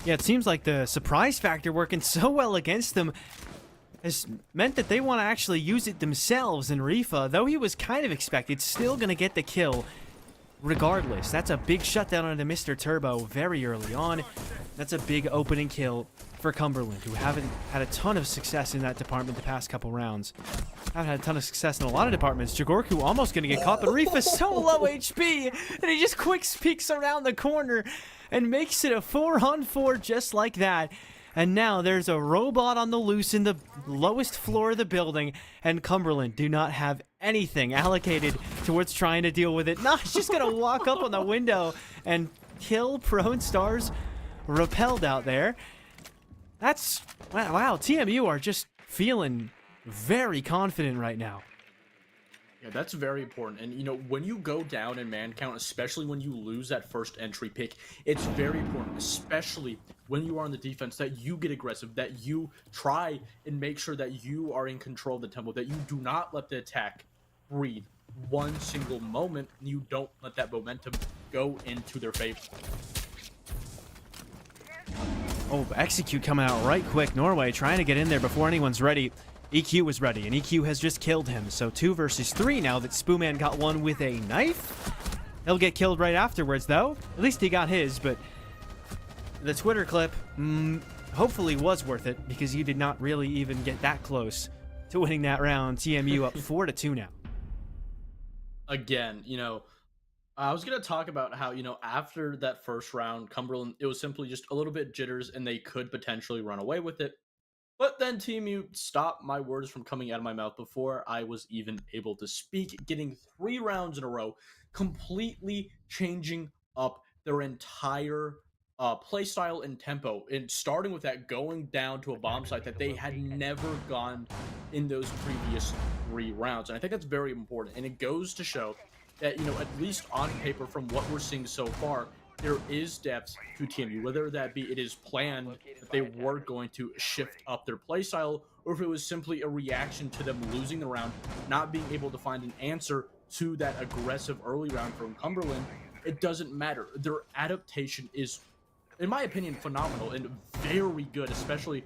Yeah, it seems like the surprise factor working so well against them has meant that they want to actually use it themselves, and Rifa, though he was kind of expected, still going to get the kill regardless. That's a big shutdown onto Mr. Turbo very early on. That's a big opening kill for Cumberland, who haven't had a ton of success in that department the past couple rounds. Haven't had a ton of success in a lot of departments. Jagorku almost going to get caught, but Rifa's so low HP, and he just quick peeks around the corner and makes it a 4-on-4 just like that. And now there's a robot on the loose in the lowest floor of the building, and Cumberland do not have anything allocated towards trying to deal with it. No, he's just going to walk up on the window and kill Prone Stars repelled out there. That's, wow, TMU are just feeling very confident right now. Yeah, that's very important. And, when you go down in man count, especially when you lose that first entry pick, it's very important, especially when you are on the defense, that you get aggressive, that you try and make sure that you are in control of the tempo, that you do not let the attack breathe one single moment, and you don't let that momentum go into their favor. Oh, Execute coming out right quick. Norway trying to get in there before anyone's ready. EQ was ready, and EQ has just killed him. So 2 versus 3 now that Spooman got one with a knife. He'll get killed right afterwards, though. At least he got his, but the Twitter clip hopefully was worth it, because you did not really even get that close to winning that round. TMU up 4-2 now. Again, I was going to talk about how, after that first round, Cumberland, it was simply just a little bit jitters, and they could potentially run away with it. But then TMU stopped my words from coming out of my mouth before I was even able to speak, getting 3 rounds in a row, completely changing up their entire playstyle and tempo, and starting with that going down to a bomb site that they had never gone in those previous 3 rounds. And I think that's very important, and it goes to show that, at least on paper from what we're seeing so far, there is depth to TMU, whether that be it is planned that they were going to shift up their playstyle, or if it was simply a reaction to them losing the round, not being able to find an answer to that aggressive early round from Cumberland. It doesn't matter. Their adaptation is, in my opinion, phenomenal and very good, especially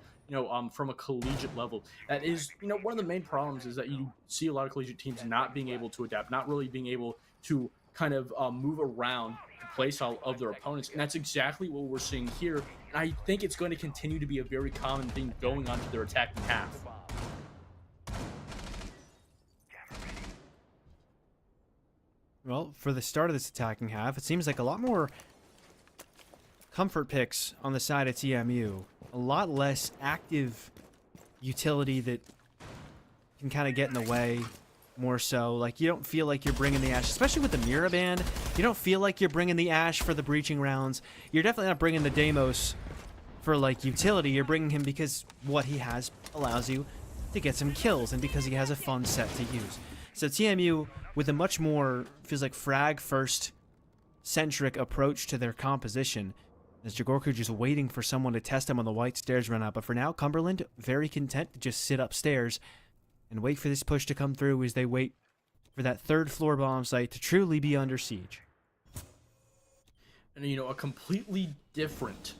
from a collegiate level. That is, one of the main problems is that you see a lot of collegiate teams not being able to adapt, not really being able to kind of move around the playstyle of their opponents, and that's exactly what we're seeing here. And I think it's going to continue to be a very common thing going on to their attacking half. Well, for the start of this attacking half, it seems like a lot more comfort picks on the side of TMU. A lot less active utility that can kind of get in the way, more so. Like, you don't feel like you're bringing the Ash, especially with the Mira band. You don't feel like you're bringing the Ash for the breaching rounds. You're definitely not bringing the Deimos for, like, utility. You're bringing him because what he has allows you to get some kills, and because he has a fun set to use. So TMU, with a much more, feels like frag-first centric approach to their composition, As Jigorku just waiting for someone to test him on the white stairs run out. But for now, Cumberland very content to just sit upstairs and wait for this push to come through as they wait for that third floor bomb site to truly be under siege. And, you know, a completely different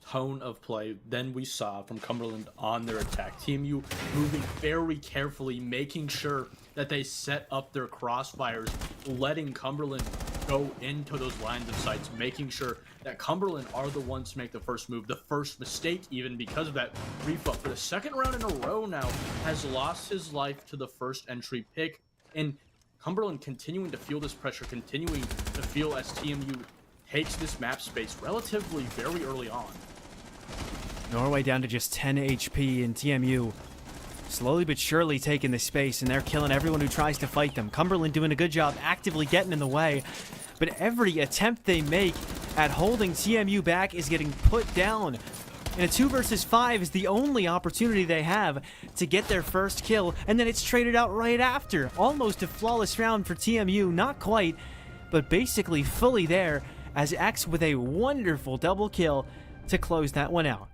tone of play than we saw from Cumberland on their attack. TMU moving very carefully, making sure that they set up their crossfires, letting Cumberland go into those lines of sights, making sure that Cumberland are the ones to make the first move. The first mistake, even because of that, Rifa, for the second round in a row now, has lost his life to the first entry pick. And Cumberland continuing to feel this pressure, continuing to feel as TMU takes this map space relatively very early on. Norway down to just 10 HP, and TMU slowly but surely taking the space, and they're killing everyone who tries to fight them. Cumberland doing a good job actively getting in the way, but every attempt they make at holding TMU back is getting put down. And a 2 versus 5 is the only opportunity they have to get their first kill, and then it's traded out right after. Almost a flawless round for TMU, not quite, but basically fully there, as X with a wonderful double kill to close that one out.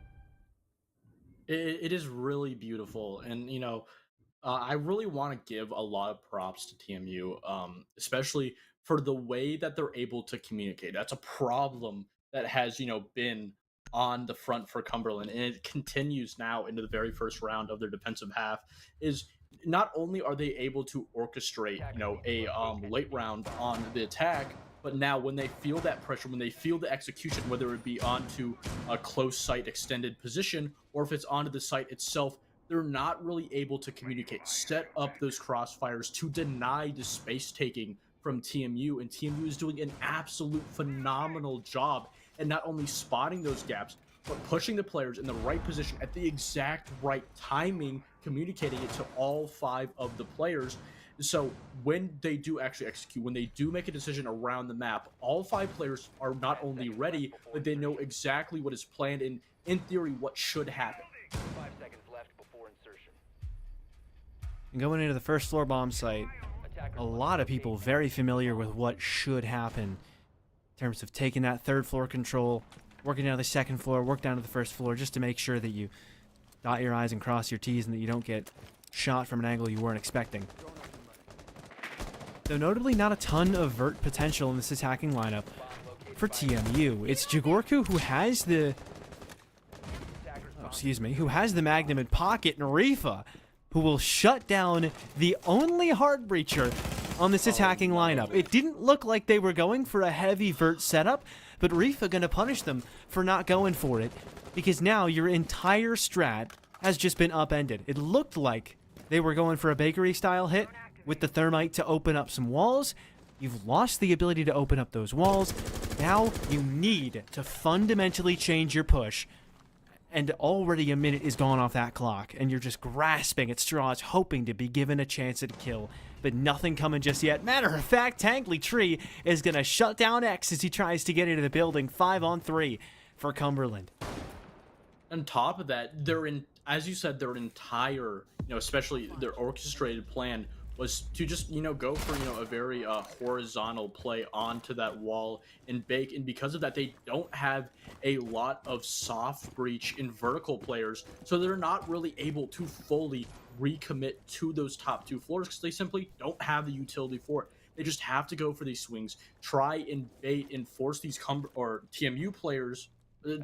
It is really beautiful, and you know, I really want to give a lot of props to TMU, especially for the way that they're able to communicate. That's a problem that has, you know, been on the front for Cumberland, and it continues now into the very first round of their defensive half. Is not only are they able to orchestrate, you know, a late round on the attack, but now when they feel that pressure, when they feel the execution, whether it be onto a close sight extended position or if it's onto the site itself, they're not really able to communicate, set up those crossfires to deny the space taking from TMU. And TMU is doing an absolute phenomenal job at not only spotting those gaps, but pushing the players in the right position at the exact right timing, communicating it to all 5 of the players. So when they do actually execute, when they do make a decision around the map, all 5 players are not only ready, but they know exactly what is planned and, in theory, what should happen. 5 seconds left before insertion. And going into the first floor bomb site, a lot of people very familiar with what should happen in terms of taking that third floor control, working down to the second floor, work down to the first floor, just to make sure that you dot your I's and cross your T's and that you don't get shot from an angle you weren't expecting. Though notably not a ton of vert potential in this attacking lineup for TMU. It's Jigorku who has the who has the Magnum in pocket, and Rifa who will shut down the only hard breacher on this attacking lineup. It didn't look like they were going for a heavy vert setup, but Rifa gonna punish them for not going for it, because now your entire strat has just been upended. It looked like they were going for a bakery style hit with the thermite to open up some walls. You've lost the ability to open up those walls. Now you need to fundamentally change your push. And already a minute is gone off that clock, and you're just grasping at straws, hoping to be given a chance at a kill. But nothing coming just yet. Matter of fact, Tangley Tree is going to shut down X as he tries to get into the building. 5-on-3 for Cumberland. On top of that, as you said, their entire, you know, especially their orchestrated plan was to just, you know, go for, you know, a very horizontal play onto that wall and bake. And because of that, they don't have a lot of soft breach in vertical players, so they're not really able to fully recommit to those top 2 floors because they simply don't have the utility for it. They just have to go for these swings, try and bait and force these TMU players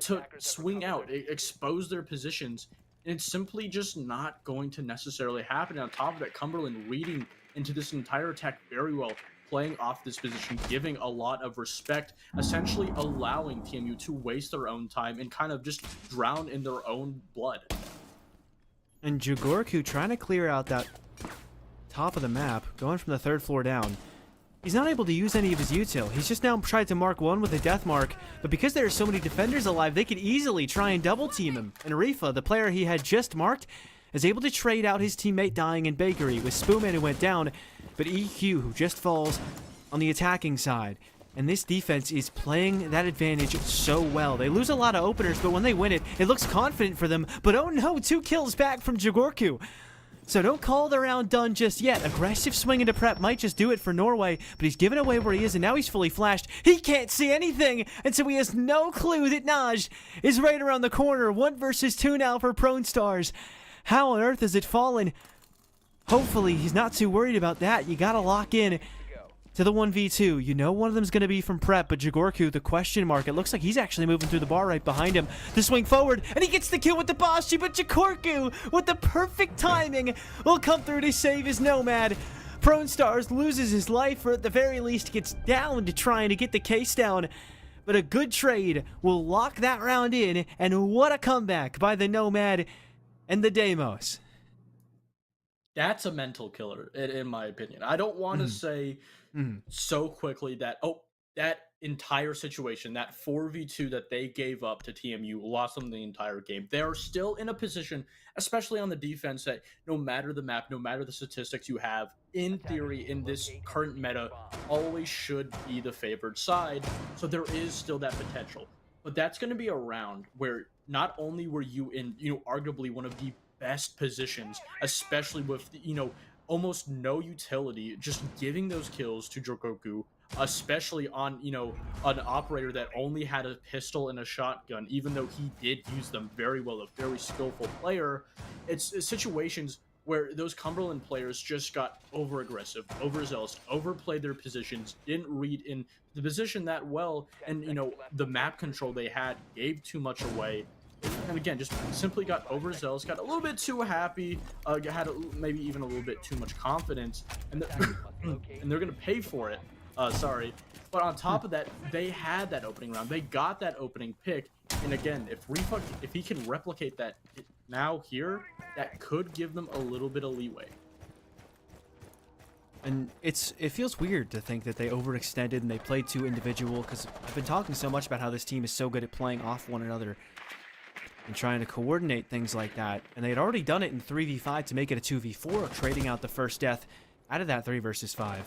to swing out, expose their positions. And it's simply just not going to necessarily happen. And on top of that, Cumberland reading into this entire attack very well, playing off this position, giving a lot of respect, essentially allowing TMU to waste their own time and kind of just drown in their own blood. And Jigorku trying to clear out that top of the map, going from the 3rd floor down. He's not able to use any of his util. He's just now tried to mark one with a death mark, but because there are so many defenders alive, they could easily try and double team him. And Rifa, the player he had just marked, is able to trade out his teammate dying in Bakery with Spoonman who went down, but EQ who just falls on the attacking side. And this defense is playing that advantage so well. They lose a lot of openers, but when they win it, it looks confident for them. But oh no, 2 kills back from Jigorku. So don't call the round done just yet. Aggressive swing into prep might just do it for Norway, but he's given away where he is, and now he's fully flashed. He can't see anything, and so he has no clue that Naj is right around the corner. 1 versus 2 now for Prone Stars. How on earth has it fallen? Hopefully he's not too worried about that. You gotta lock in to the 1v2. You know one of them's going to be from prep, but Jagorku, the question mark, it looks like he's actually moving through the bar right behind him. The swing forward, and he gets the kill with the Bashi, but Jagorku, with the perfect timing, will come through to save his Nomad. Prone Stars loses his life, or at the very least gets down to trying to get the case down. But a good trade will lock that round in, and what a comeback by the Nomad and the Deimos. That's a mental killer, in my opinion. I don't want to say so quickly that, that entire situation, that 4v2 that they gave up to TMU, lost them the entire game. They're still in a position, especially on the defense, that no matter the map, no matter the statistics you have, in theory, in this current meta, always should be the favored side. So there is still that potential. But that's going to be a round where not only were you in, arguably one of the best positions, especially with, almost no utility, just giving those kills to Jagorku, especially on, an operator that only had a pistol and a shotgun, even though he did use them very well, a very skillful player. It's situations where those Cumberland players just got over-aggressive, overzealous, overplayed their positions, didn't read in the position that well, and, the map control they had gave too much away. And again, just simply got overzealous, got a little bit too happy, had maybe even a little bit too much confidence, and they're going to pay for it. Sorry. But on top of that, they had that opening round. They got that opening pick. And again, if he can replicate that now here, that could give them a little bit of leeway. And it feels weird to think that they overextended and they played too individual, because I've been talking so much about how this team is so good at playing off one another and trying to coordinate things like that. And they had already done it in 3v5 to make it a 2v4, trading out the first death out of that 3 versus 5.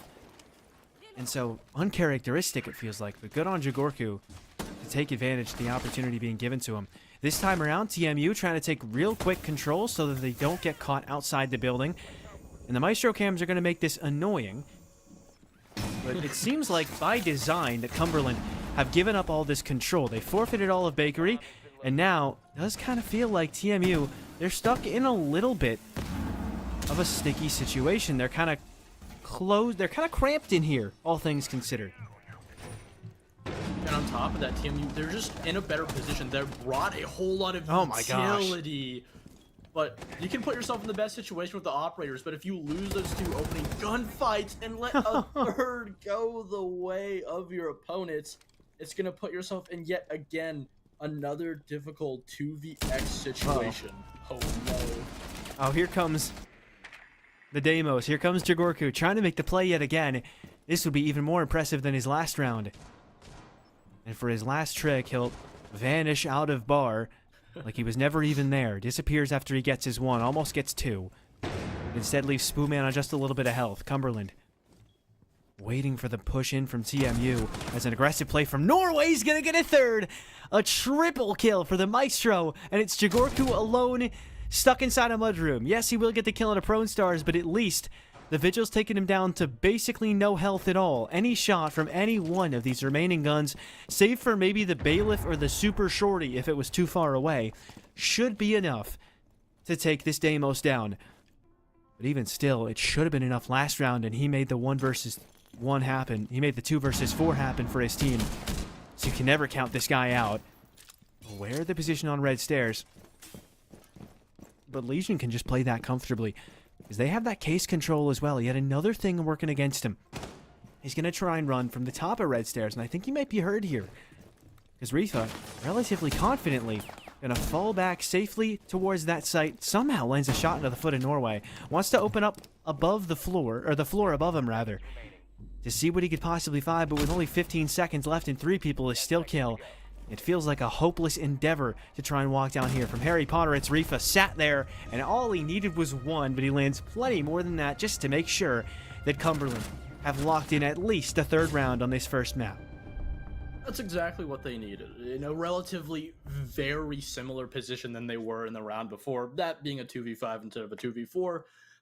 And so, uncharacteristic it feels like, but good on Jagorku to take advantage of the opportunity being given to him. This time around, TMU trying to take real quick control so that they don't get caught outside the building. And the Maestro cams are going to make this annoying. But it seems like by design that Cumberland have given up all this control. They forfeited all of Bakery, and now it does kind of feel like TMU, they're stuck in a little bit of a sticky situation. They're kind of closed, they're kind of cramped in here, all things considered. And on top of that, TMU, they're just in a better position. They brought a whole lot of utility. But you can put yourself in the best situation with the operators, but if you lose those 2 opening gunfights and let a third go the way of your opponents, it's going to put yourself in yet again another difficult 2vx situation. Oh no. Oh, here comes the Deimos. Here comes Jagorku trying to make the play yet again. This would be even more impressive than his last round. And for his last trick, he'll vanish out of bar like he was never even there. Disappears after he gets his 1, almost gets 2. Instead leaves Spoonman on just a little bit of health. Cumberland waiting for the push in from TMU as an aggressive play from Norway. He's gonna get a 3rd. A triple kill for the Maestro, and it's Jagorku alone stuck inside a mudroom. Yes, he will get the kill on a Prone Stars, but at least the Vigil's taken him down to basically no health at all. Any shot from any one of these remaining guns, save for maybe the Bailiff or the Super Shorty if it was too far away, should be enough to take this Deimos down. But even still, it should have been enough last round, and he made the 1 versus 1 happen. He made the 2 versus 4 happen for his team. So you can never count this guy out. Aware of the position on red stairs. But Legion can just play that comfortably, because they have that case control as well. Yet another thing working against him. He's going to try and run from the top of red stairs, and I think he might be hurt here. Because Rifa, relatively confidently, going to fall back safely towards that site. Somehow lands a shot into the foot of Norway. Wants to open up above the floor, or the floor above him rather, to see what he could possibly find, but with only 15 seconds left and 3 people to still kill, it feels like a hopeless endeavor to try and walk down here. From Harry Potter, it's Rifa sat there, and all he needed was 1, but he lands plenty more than that just to make sure that Cumberland have locked in at least a 3rd round on this first map. That's exactly what they needed. In a relatively very similar position than they were in the round before, that being a 2v5 instead of a 2v4.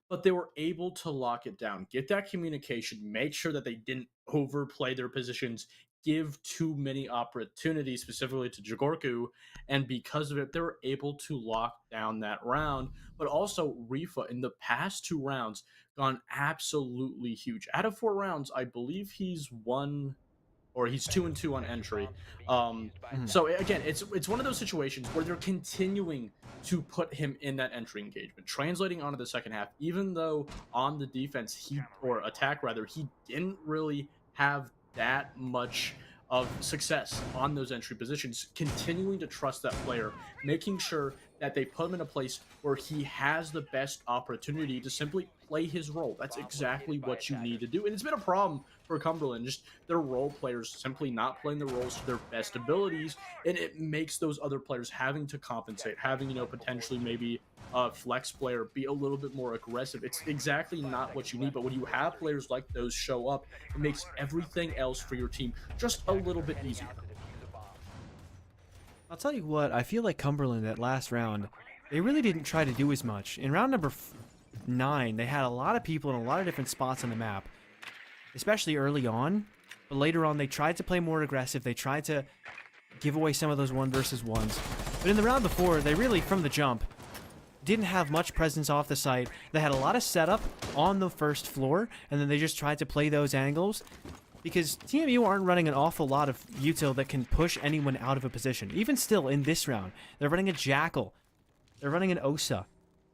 but they were able to lock it down, get that communication, make sure that they didn't overplay their positions, give too many opportunities, specifically to Jigorku, and because of it, they were able to lock down that round. But also, Rifa in the past 2 rounds gone absolutely huge. Out of 4 rounds, I believe he's won or he's 2-2 on entry. Um, Mhm. so again, it's one of those situations where they're continuing to put him in that entry engagement, translating onto the second half, even though on the defense he or attack rather he didn't really have that much of success on those entry positions, continuing to trust that player, making sure that they put him in a place where he has the best opportunity to simply play his role. That's exactly what you need to do. And it's been a problem for Cumberland, just their role players simply not playing the roles to their best abilities, and it makes those other players having to compensate, having, potentially maybe a flex player be a little bit more aggressive. It's exactly not what you need, but when you have players like those show up, it makes everything else for your team just a little bit easier. I'll tell you what, I feel like Cumberland that last round, they really didn't try to do as much. In round number 9, they had a lot of people in a lot of different spots on the map, especially early on. But later on, they tried to play more aggressive. They tried to give away some of those 1v1s. But in the round before, they really, from the jump, didn't have much presence off the site. They had a lot of setup on the first floor, and then they just tried to play those angles. Because TMU aren't running an awful lot of util that can push anyone out of a position. Even still, in this round, they're running a Jackal. They're running an Osa.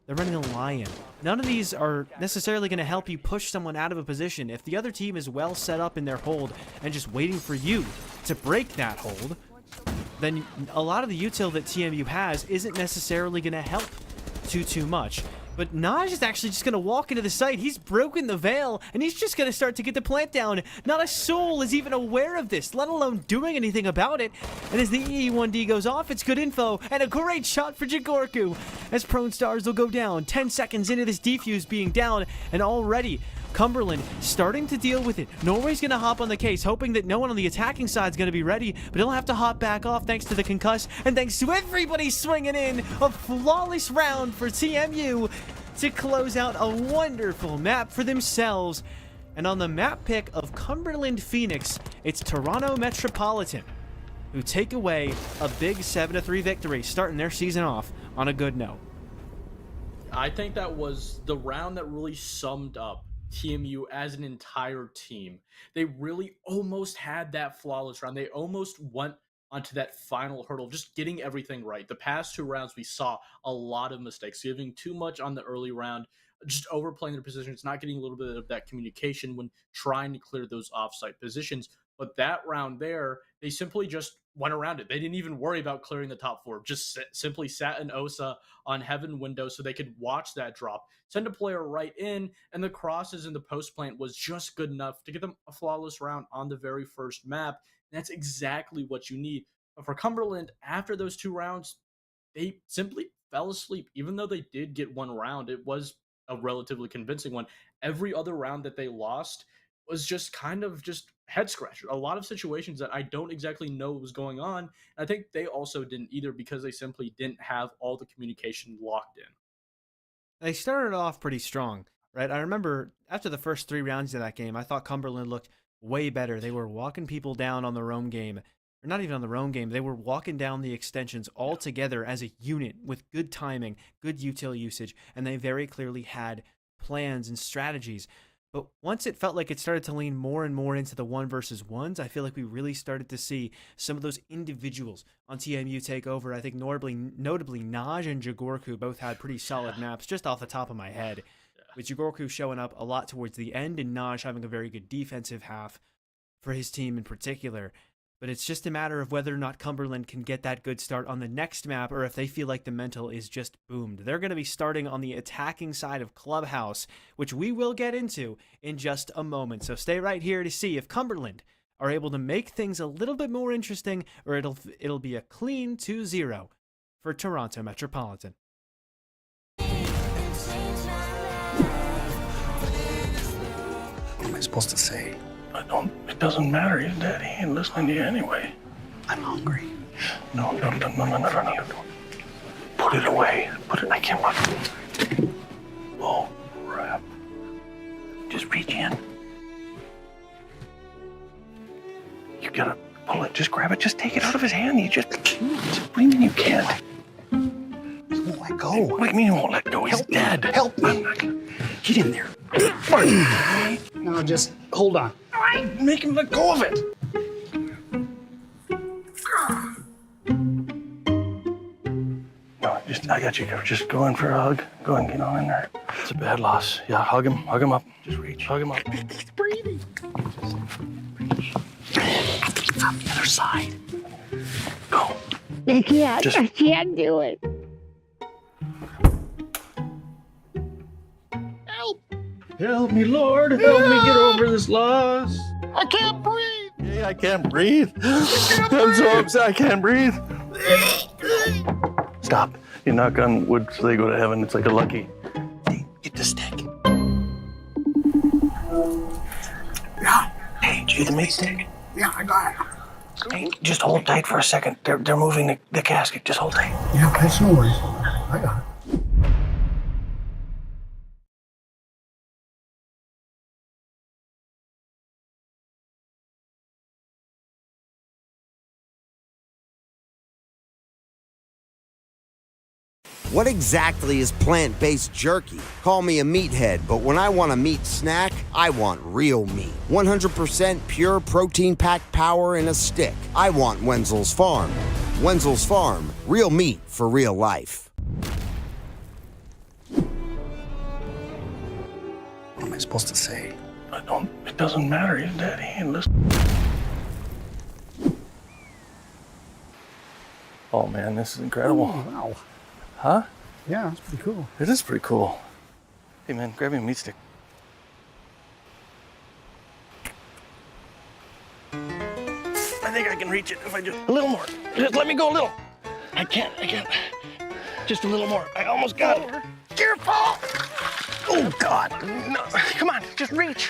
They're running a Lion. None of these are necessarily going to help you push someone out of a position. If the other team is well set up in their hold and just waiting for you to break that hold, then a lot of the util that TMU has isn't necessarily going to help too much. But Naj is actually just going to walk into the site. He's broken the veil, and he's just going to start to get the plant down. Not a soul is even aware of this, let alone doing anything about it. And as the EE1D goes off, it's good info, and a great shot for Jigorku. As Prone Stars will go down, 10 seconds into this defuse being down, and already Cumberland starting to deal with it. Norway's going to hop on the case, hoping that no one on the attacking side is going to be ready, but he'll have to hop back off thanks to the concuss, and thanks to everybody swinging in. A flawless round for TMU to close out a wonderful map for themselves. And on the map pick of Cumberland Phoenix, it's Toronto Metropolitan, who take away a big 7-3 victory, starting their season off on a good note. I think that was the round that really summed up TMU as an entire team. They really almost had that flawless round. They almost went onto that final hurdle, just getting everything right. The past 2 rounds, we saw a lot of mistakes, giving too much on the early round, just overplaying their positions, not getting a little bit of that communication when trying to clear those offsite positions. But that round there, they simply just went around it. They didn't even worry about clearing the top 4. Just simply sat an Osa on Heaven window so they could watch that drop, send a player right in, and the crosses in the post plant was just good enough to get them a flawless round on the very first map. And that's exactly what you need. But for Cumberland, after those 2 rounds, they simply fell asleep. Even though they did get 1 round, it was a relatively convincing one. Every other round that they lost was just kind of just head scratcher. A lot of situations that I don't exactly know what was going on. I think they also didn't either because they simply didn't have all the communication locked in. They started off pretty strong, right? I remember after the first 3 rounds of that game, I thought Cumberland looked way better. They were walking people down on the roam game. Or not even on the roam game. They were walking down the extensions all together as a unit with good timing, good util usage, and they very clearly had plans and strategies. But once it felt like it started to lean more and more into the 1v1s, I feel like we really started to see some of those individuals on TMU take over. I think notably Naj and Jigorku both had pretty solid maps just off the top of my head. With Jigorku showing up a lot towards the end and Naj having a very good defensive half for his team in particular. But it's just a matter of whether or not Cumberland can get that good start on the next map or if they feel like the mental is just boomed. They're going to be starting on the attacking side of Clubhouse, which we will get into in just a moment. So stay right here to see if Cumberland are able to make things a little bit more interesting or it'll be a clean 2-0 for Toronto Metropolitan. What am I supposed to say? It doesn't matter. He's dead. He ain't listening to you anyway. I'm hungry. No. Put it away. I can't watch it. Oh, right. reach in. You gotta pull it. Just grab it. Just take it out of his hand. What do you mean you can't? He won't let go. What do you mean he won't let go? He's dead. Help me. Get in there. Now just hold on. Make him let go of it. No, I got you covered. Just go in for a hug. Go and get on in there. It's a bad loss. Yeah, hug him. Hug him up. Just reach. Hug him up. He's breathing. On the other side. Go. I can't. Just- I can't do it. Help me, Lord. Help me get over this loss. I can't breathe. Hey, I can't breathe. I'm so upset. I can't breathe. Stop. You knock on wood so they go to heaven. It's like a lucky. Hey, get the stick. Hey, did you get the meat stick? Yeah, I got it. Hey, just hold tight for a second. They're moving the casket. Just hold tight. Yeah, that's no worries. I got it. What exactly is plant-based jerky? Call me a meathead, but when I want a meat snack, I want real meat. 100% pure protein-packed power in a stick. I want Wenzel's Farm. Wenzel's Farm, real meat for real life. What am I supposed to say? It doesn't matter. He's dead. He ain't listening. Oh, man, this is incredible. Oh, wow. Huh? Yeah, that's pretty cool. It is pretty cool. Hey, man, grab me a meat stick. I think I can reach it if I just... A little more. Just let me go a little. I can't. Just a little more. I almost got it. Careful! Oh, God. No, come on, just reach.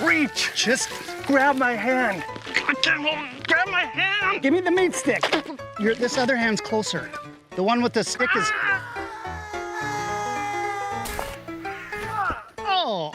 Reach. Just grab my hand. I can't hold it. Grab my hand. Give me the meat stick. This other hand's closer. The one with the stick is... Oh!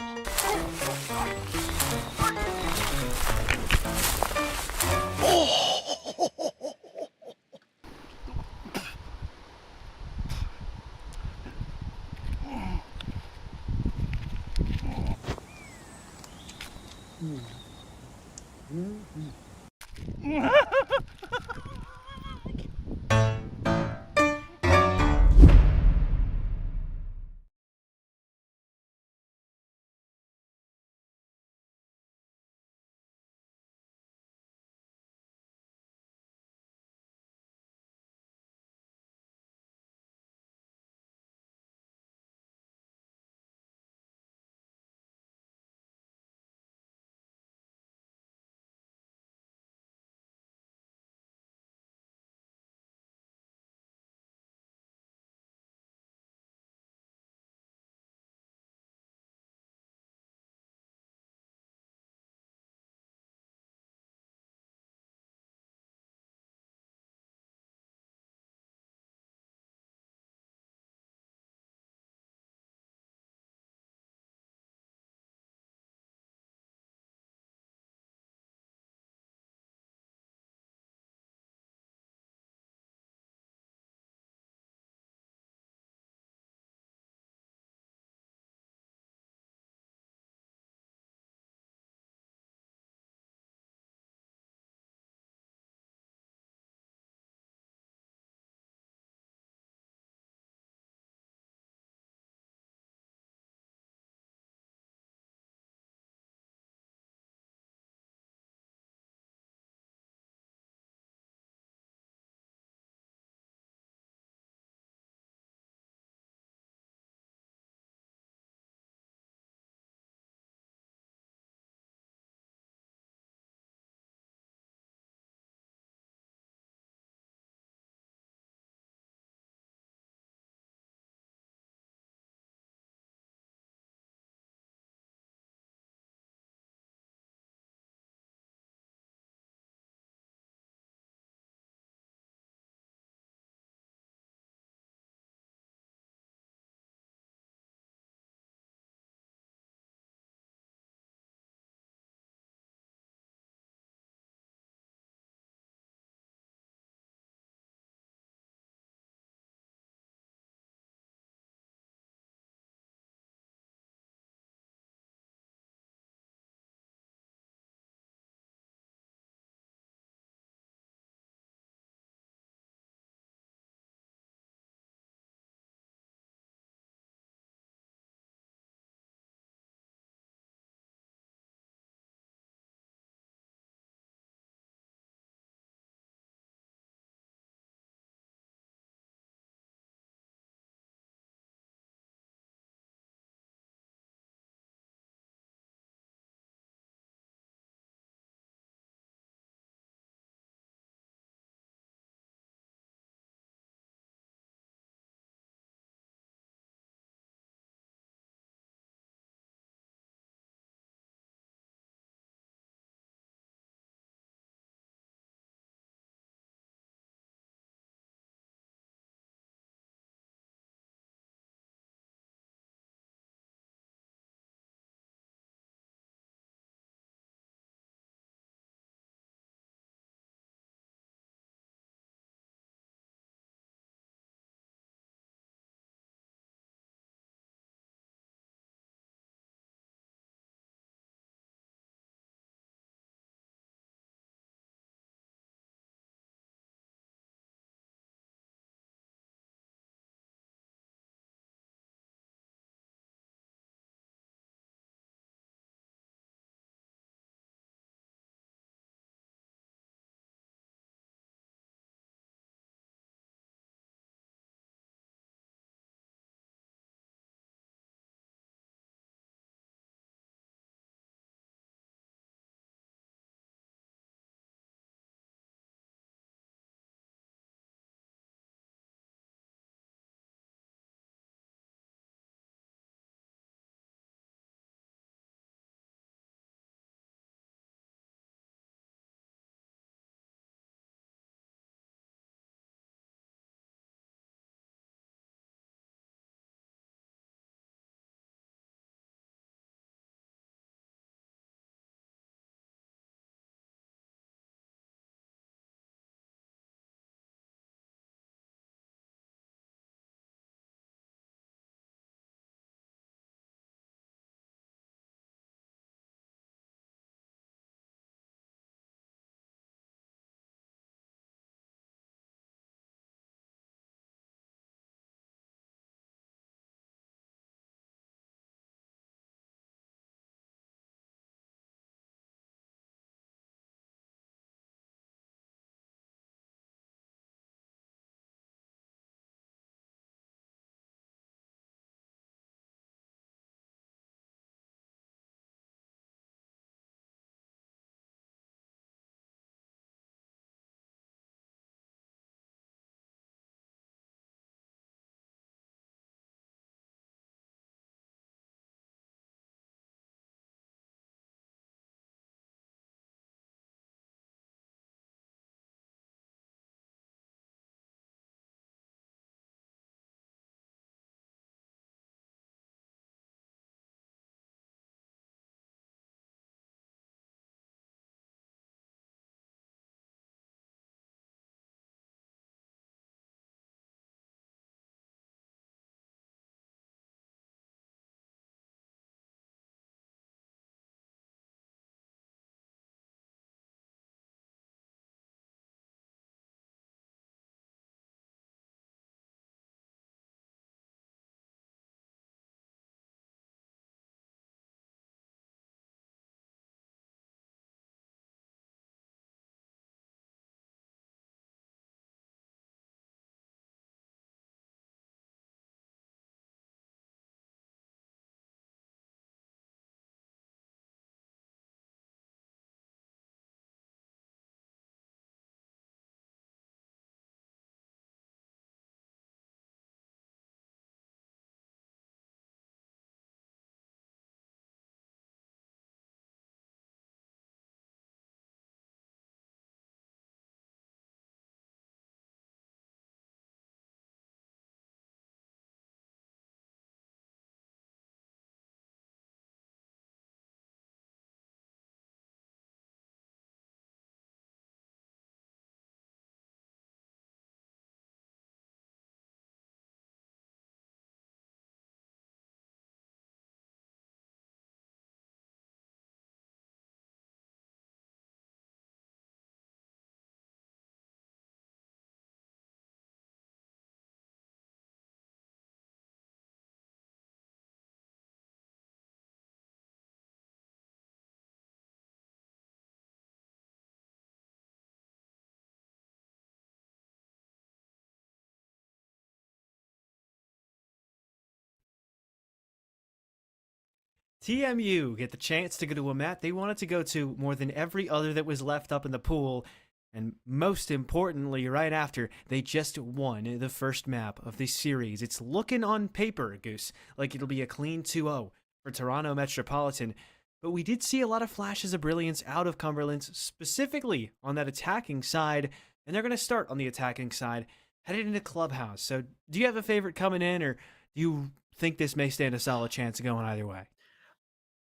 TMU get the chance to go to a map they wanted to go to more than every other that was left up in the pool. And most importantly, right after, they just won the first map of this series. It's looking on paper, Goose, like it'll be a clean 2-0 for Toronto Metropolitan. But we did see a lot of flashes of brilliance out of Cumberland, specifically on that attacking side. And they're going to start on the attacking side, headed into Clubhouse. So do you have a favorite coming in, or do you think this may stand a solid chance of going either way?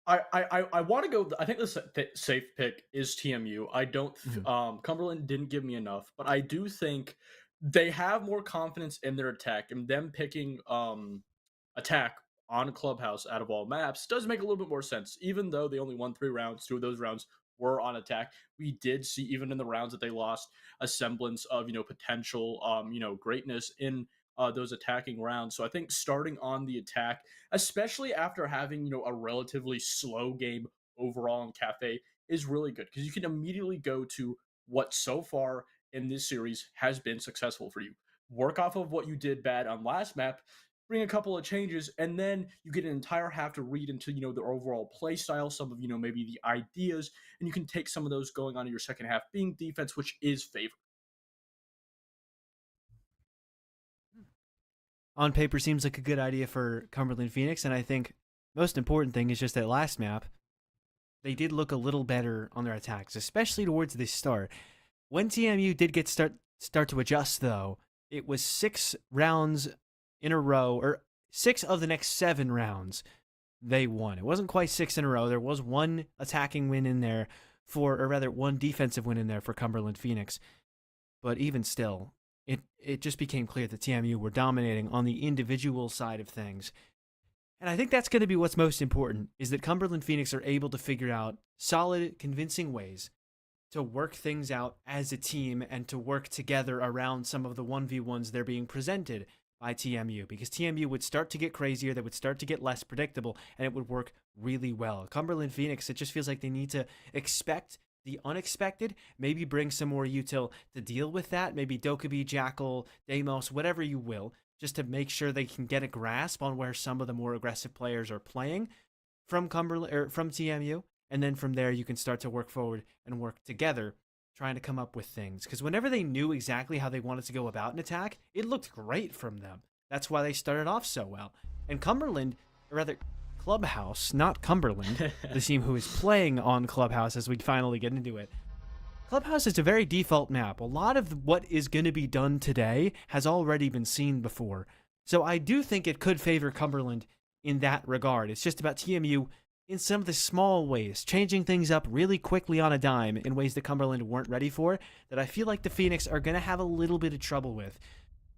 I want to go. I think the safe pick is TMU. I don't. Cumberland didn't give me enough, but I do think they have more confidence in their attack, and them picking attack on Clubhouse out of all maps does make a little bit more sense. Even though they only won 3 rounds, 2 of those rounds were on attack. We did see, even in the rounds that they lost, a semblance of potential greatness in those attacking rounds. So I think starting on the attack, especially after having a relatively slow game overall in Cafe, is really good, because you can immediately go to what so far in this series has been successful for you. Work off of what you did bad on last map, bring a couple of changes, and then you get an entire half to read into the overall play style, some of maybe the ideas, and you can take some of those going on in your second half being defense, which is favored. On paper, seems like a good idea for Cumberland Phoenix, and I think most important thing is just that last map, they did look a little better on their attacks, especially towards the start. When TMU did get start to adjust, though, it was 6 rounds in a row, or 6 of the next 7 rounds they won. It wasn't quite 6 in a row. There was 1 attacking win in there or rather 1 defensive win in there for Cumberland Phoenix. But even still, it just became clear that TMU were dominating on the individual side of things. And I think that's going to be what's most important, is that Cumberland Phoenix are able to figure out solid, convincing ways to work things out as a team and to work together around some of the 1v1s they're being presented by TMU, because TMU would start to get crazier, they would start to get less predictable, and it would work really well. Cumberland Phoenix, it just feels like they need to expect the unexpected, maybe bring some more util to deal with that, maybe Dokkaebi, Jackal, Deimos, whatever you will, just to make sure they can get a grasp on where some of the more aggressive players are playing from Cumberland or from TMU, and then from there you can start to work forward and work together, trying to come up with things. Because whenever they knew exactly how they wanted to go about an attack, it looked great from them. That's why they started off so well. And Cumberland, or rather Clubhouse, not Cumberland, the team who is playing on Clubhouse as we finally get into it. Clubhouse is a very default map. A lot of what is going to be done today has already been seen before. So I do think it could favor Cumberland in that regard. It's just about TMU in some of the small ways, changing things up really quickly on a dime in ways that Cumberland weren't ready for, that I feel like the Phoenix are going to have a little bit of trouble with.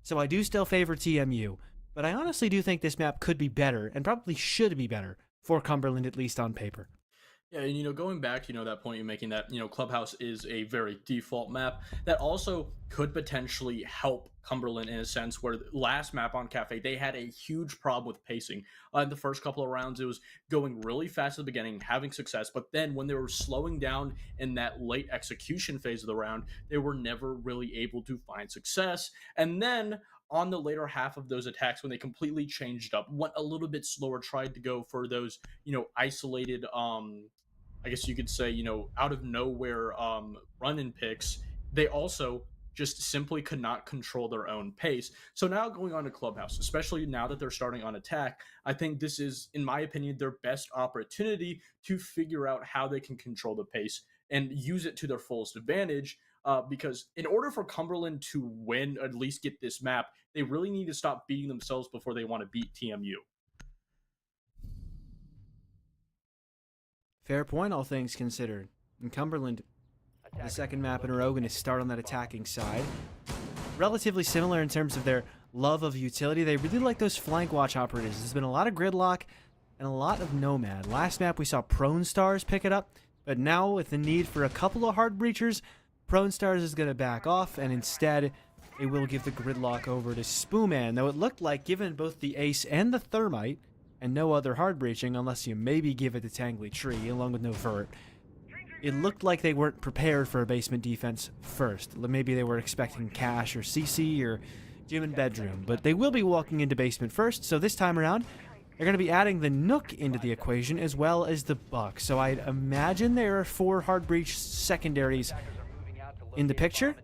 So I do still favor TMU, but I honestly do think this map could be better, and probably should be better, for Cumberland, at least on paper. Yeah, and going back, that point you're making, that Clubhouse is a very default map that also could potentially help Cumberland in a sense, where the last map on Cafe, they had a huge problem with pacing. In the first couple of rounds, it was going really fast at the beginning, having success, but then when they were slowing down in that late execution phase of the round, they were never really able to find success. And then on the later half of those attacks, when they completely changed up, went a little bit slower, tried to go for those, isolated, I guess you could say, out of nowhere run-in picks, they also just simply could not control their own pace. So now going on to Clubhouse, especially now that they're starting on attack, I think this is, in my opinion, their best opportunity to figure out how they can control the pace and use it to their fullest advantage. Because in order for Cumberland to win, at least get this map, they really need to stop beating themselves before they want to beat TMU. Fair point, all things considered. And Cumberland, the second map in a row, going to start on that attacking side. Relatively similar in terms of their love of utility. They really like those flank watch operators. There's been a lot of gridlock and a lot of nomad. Last map we saw Prone Stars pick it up, but now with the need for a couple of hard breachers, Prone Stars is going to back off, and instead it will give the gridlock over to Spooman. Though it looked like, given both the Ace and the Thermite, and no other hard breaching unless you maybe give it to Tangly Tree along with no vert, it looked like they weren't prepared for a basement defense first. Maybe they were expecting Cash or CC or Gym and Bedroom, but they will be walking into basement first. So this time around, They're going to be adding the Nook into the equation as well as the Buck. So I'd imagine there are 4 hard breach secondaries in the picture,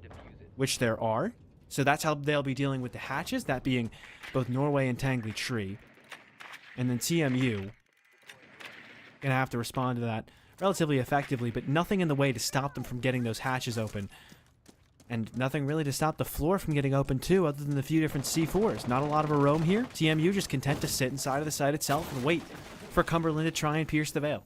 which there are. So that's how they'll be dealing with the hatches, that being both Norway and Tangley Tree. And then TMU going to have to respond to that relatively effectively, but nothing in the way to stop them from getting those hatches open. And nothing really to stop the floor from getting open too, other than the few different C4s. Not a lot of a roam here. TMU just content to sit inside of the site itself and wait for Cumberland to try and pierce the veil.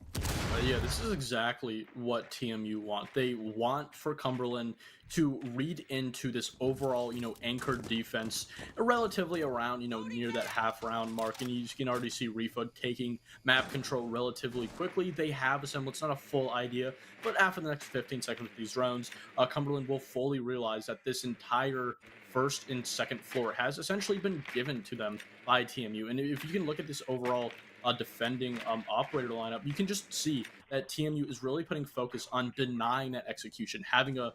Yeah, this is exactly what TMU want. They want for Cumberland to read into this overall, anchored defense relatively around, near that half round mark. And you can already see Rifa taking map control relatively quickly. They have a semblance, not a full idea, but after the next 15 seconds of these rounds, Cumberland will fully realize that this entire first and second floor has essentially been given to them by TMU. And if you can look at this overall defending operator lineup, you can just see that TMU is really putting focus on denying that execution, having a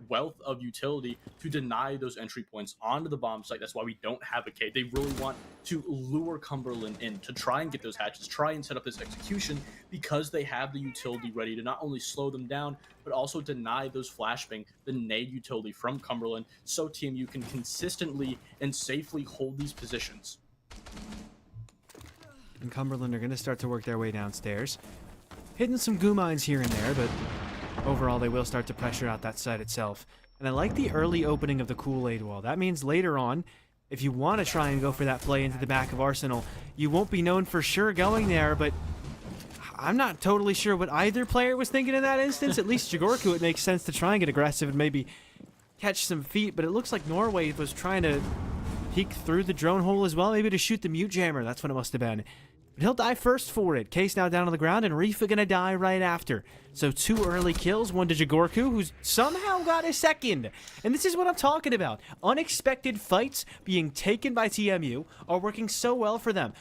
wealth of utility to deny those entry points onto the bomb site. That's why we don't have a K. They really want to lure Cumberland in to try and get those hatches, try and set up this execution, because they have the utility ready to not only slow them down, but also deny those flashbang, the nade utility from Cumberland, so TMU can consistently and safely hold these positions. And Cumberland are going to start to work their way downstairs. Hitting some goo mines here and there, but overall they will start to pressure out that site itself. And I like the early opening of the Kool-Aid wall. That means later on, if you want to try and go for that play into the back of Arsenal, you won't be known for sure going there, but I'm not totally sure what either player was thinking in that instance. At least Jagorku, it makes sense to try and get aggressive and maybe catch some feet, but it looks like Norway was trying to peek through the drone hole as well, maybe to shoot the mute jammer. That's what it must have been. But he'll die first for it. Case now down on the ground, and Rifa gonna die right after. So 2 early kills, 1 to Jagorku, who's somehow got a second. And this is what I'm talking about. Unexpected fights being taken by TMU are working so well for them.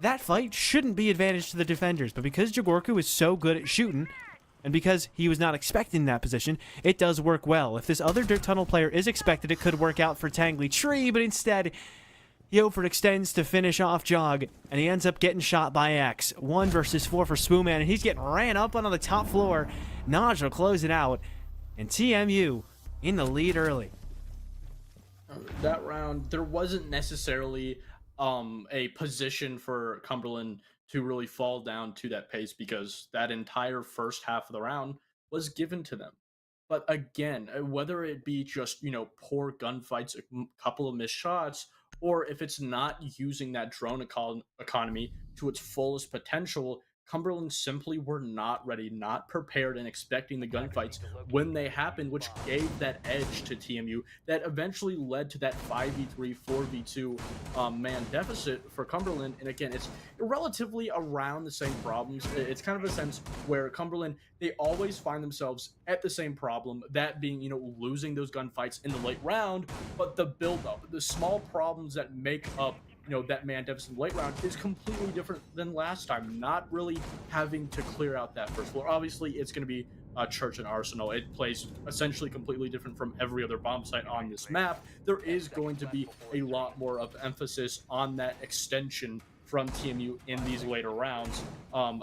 That fight shouldn't be advantage to the defenders, but because Jagorku is so good at shooting, and because he was not expecting that position, it does work well. If this other dirt tunnel player is expected, it could work out for Tangley Tree, but instead, Yoford extends to finish off Jog, and he ends up getting shot by X. 1 versus 4 for Spoonman, and he's getting ran up on the top floor. Naj will close it out, and TMU in the lead early. That round, there wasn't necessarily a position for Cumberland to really fall down to that pace, because that entire first half of the round was given to them. But again, whether it be just, poor gunfights, a couple of missed shots, or if it's not using that drone economy to its fullest potential, Cumberland simply were not ready, not prepared, and expecting the gunfights when they happened, which gave that edge to TMU that eventually led to that 5v3, 4v2 man deficit for Cumberland. And again, it's relatively around the same problems. It's kind of a sense where Cumberland, they always find themselves at the same problem, that being, losing those gunfights in the late round, but the build-up, the small problems that make up that man deficit in the late round is completely different than last time. Not really having to clear out that first floor. Obviously, it's going to be Church and Arsenal. It plays essentially completely different from every other bomb site on this map. There is going to be a lot more of emphasis on that extension from TMU in these later rounds,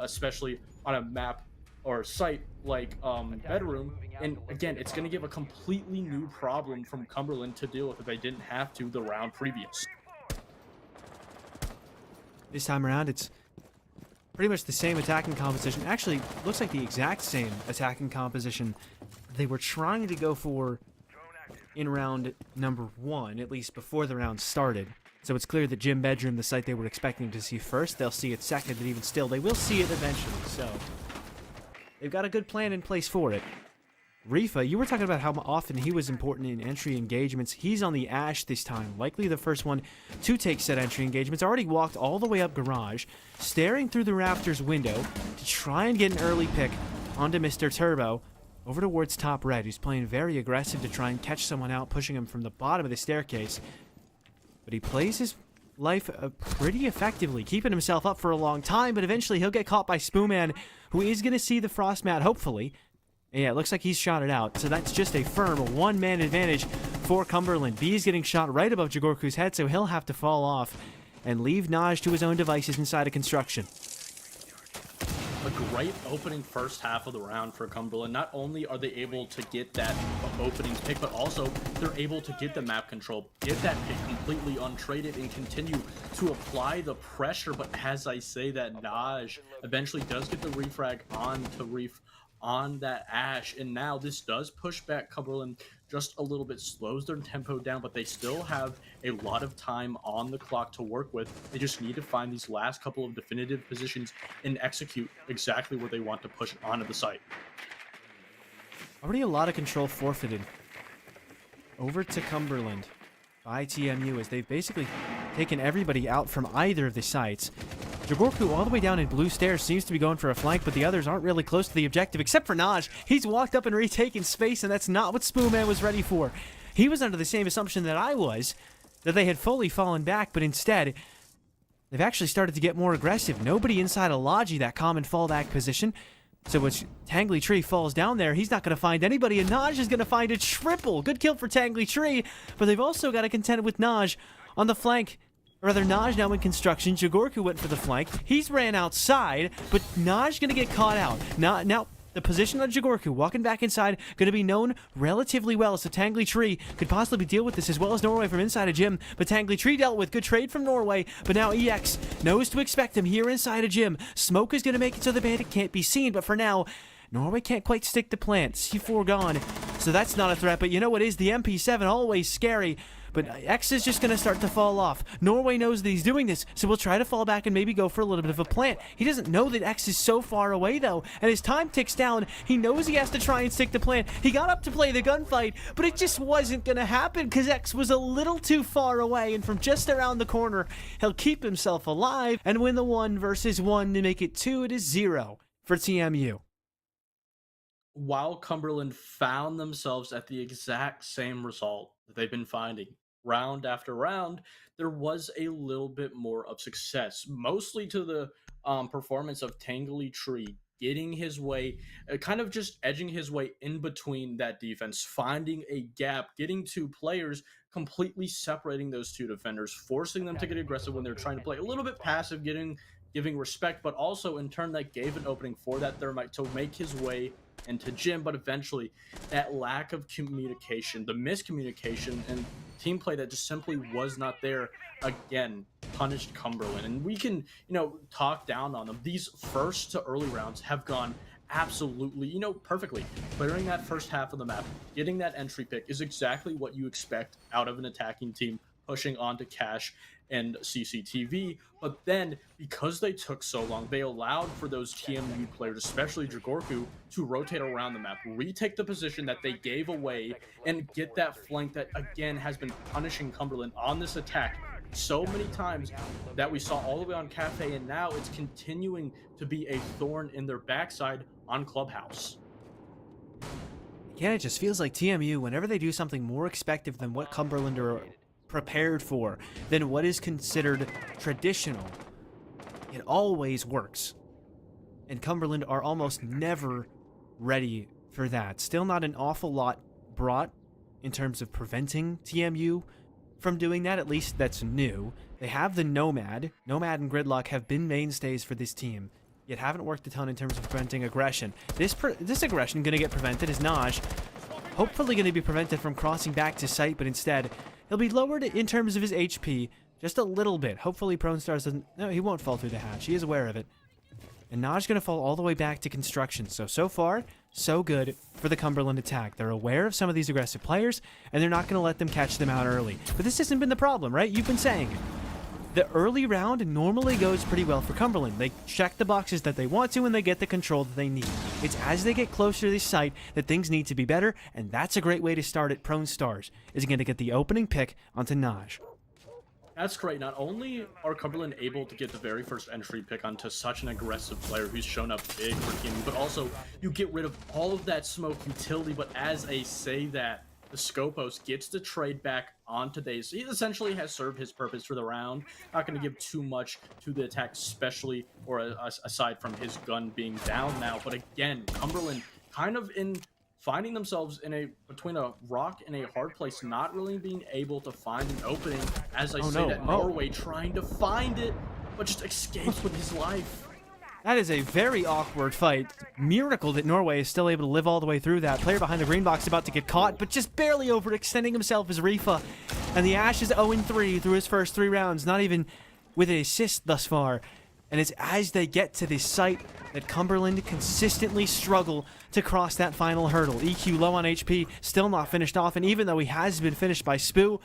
especially on a map or site like Bedroom. And again, it's going to give a completely new problem from Cumberland to deal with if they didn't have to the round previous. This time around, it's pretty much the same attacking composition. Actually, looks like the exact same attacking composition they were trying to go for in round number 1, at least before the round started. So it's clear that Gym Bedroom, the site they were expecting to see first, they'll see it second, and even still, they will see it eventually. So they've got a good plan in place for it. Rifa, you were talking about how often he was important in entry engagements. He's on the Ash this time, likely the first one to take said entry engagements. Already walked all the way up Garage, staring through the Raptors window to try and get an early pick onto Mr. Turbo over towards Top Red, who's playing very aggressive to try and catch someone out, pushing him from the bottom of the staircase. But he plays his life pretty effectively, keeping himself up for a long time, but eventually he'll get caught by Spoonman, who is going to see the frost mat, hopefully. Yeah, it looks like he's shot it out, so that's just a firm one-man advantage for Cumberland. B is getting shot right above Jagorku's head, so he'll have to fall off. and leave Naj to his own devices inside of construction. A great opening first half of the round for Cumberland. Not only are they able to get that opening pick, but also they're able to get the map control, get that pick completely untraded, and continue to apply the pressure. But as I say that, Naj eventually does get the refrag on that Ash, and now this does push back Cumberland just a little bit, slows their tempo down, but they still have a lot of time on the clock to work with. They just need to find these last couple of definitive positions and execute exactly what they want to push onto the site. Already a lot of control forfeited over to Cumberland by TMU as they've basically taken everybody out from either of the sites. Jagorku all the way down in blue stairs seems to be going for a flank, but the others aren't really close to the objective, except for Naj. He's walked up and retaken space, and that's not what Spoonman was ready for. He was under the same assumption that I was, that they had fully fallen back, but instead, they've actually started to get more aggressive. Nobody inside of Logi, that common fallback position. So when Tangly Tree falls down there, he's not going to find anybody, and Naj is going to find a triple. Good kill for Tangly Tree, but they've also got to contend with Naj on the flank. Rather, Naj now in construction. Jagorku went for the flank. He's ran outside, but Naj going to get caught out. Now, the position on Jagorku, walking back inside, going to be known relatively well, so Tangly Tree could possibly deal with this, as well as Norway from inside of Gym. But Tangly Tree dealt with. Good trade from Norway, but now EX knows to expect him here inside of Gym. Smoke is going to make it so the bandit can't be seen, but for now, Norway can't quite stick to plant. C4 gone, so that's not a threat. But you know what is? The MP7, always scary. But X is just going to start to fall off. Norway knows that he's doing this, so we'll try to fall back and maybe go for a little bit of a plant. He doesn't know that X is so far away, though, and his time ticks down. He knows he has to try and stick to plant. He got up to play the gunfight, but it just wasn't going to happen because X was a little too far away, and from just around the corner, he'll keep himself alive and win the 1 versus 1 to make it 2-0 for TMU. While Cumberland found themselves at the exact same result that they've been finding round after round, there was a little bit more of success, mostly to the performance of Tangly Tree getting his way, kind of just edging his way in between that defense, finding a gap, getting 2 players, completely separating those 2 defenders, forcing them to get aggressive when they're trying to play a little bit passive, giving respect, but also in turn that gave an opening for that Thermite to make his way into Jim. But eventually that lack of communication, the miscommunication and team play that just simply was not there, again punished Cumberland. And we can talk down on them. These first to early rounds have gone absolutely perfectly. Clearing that first half of the map, getting that entry pick is exactly what you expect out of an attacking team pushing onto Cash and CCTV. But then, because they took so long, they allowed for those TMU players, especially Jagorku, to rotate around the map, retake the position that they gave away, and get that flank that, again, has been punishing Cumberland on this attack so many times that we saw all the way on Cafe, and now it's continuing to be a thorn in their backside on Clubhouse. Again, it just feels like TMU, whenever they do something more expected than what Cumberland are prepared for, than what is considered traditional, it always works. And Cumberland are almost never ready for that. Still not an awful lot brought in terms of preventing TMU from doing that, at least that's new. They have the Nomad. Nomad and Gridlock have been mainstays for this team, yet haven't worked a ton in terms of preventing aggression. This aggression going to get prevented as Naj, hopefully going to be prevented from crossing back to site, but instead, he'll be lowered in terms of his HP just a little bit. Hopefully Prone Stars doesn't... No, he won't fall through the hatch. He is aware of it. And Naj going to fall all the way back to construction. So far, so good for the Cumberland attack. They're aware of some of these aggressive players, and they're not going to let them catch them out early. But this hasn't been the problem, right? You've been saying it. The early round normally goes pretty well for Cumberland. They check the boxes that they want to, and they get the control that they need. It's as they get closer to this site that things need to be better, and that's a great way to start at Prone Stars, is going to get the opening pick onto Naj. That's great. Not only are Cumberland able to get the very first entry pick onto such an aggressive player who's shown up big for TMU, but also you get rid of all of that smoke utility. But as I say that, the Scopos gets the trade back onto Daze. He essentially has served his purpose for the round. Not going to give too much to the attack, especially or aside from his gun being down now. But again, Cumberland kind of in finding themselves between a rock and a hard place, not really being able to find an opening. As I say that, Norway trying to find it, but just escapes with his life. That is a very awkward fight. Miracle that Norway is still able to live all the way through that. Player behind the green box about to get caught, but just barely overextending himself is Rifa. And the Ash is 0-3 through his first 3 rounds, not even with an assist thus far. And it's as they get to this site that Cumberland consistently struggle to cross that final hurdle. EQ low on HP, still not finished off, and even though he has been finished by Spoo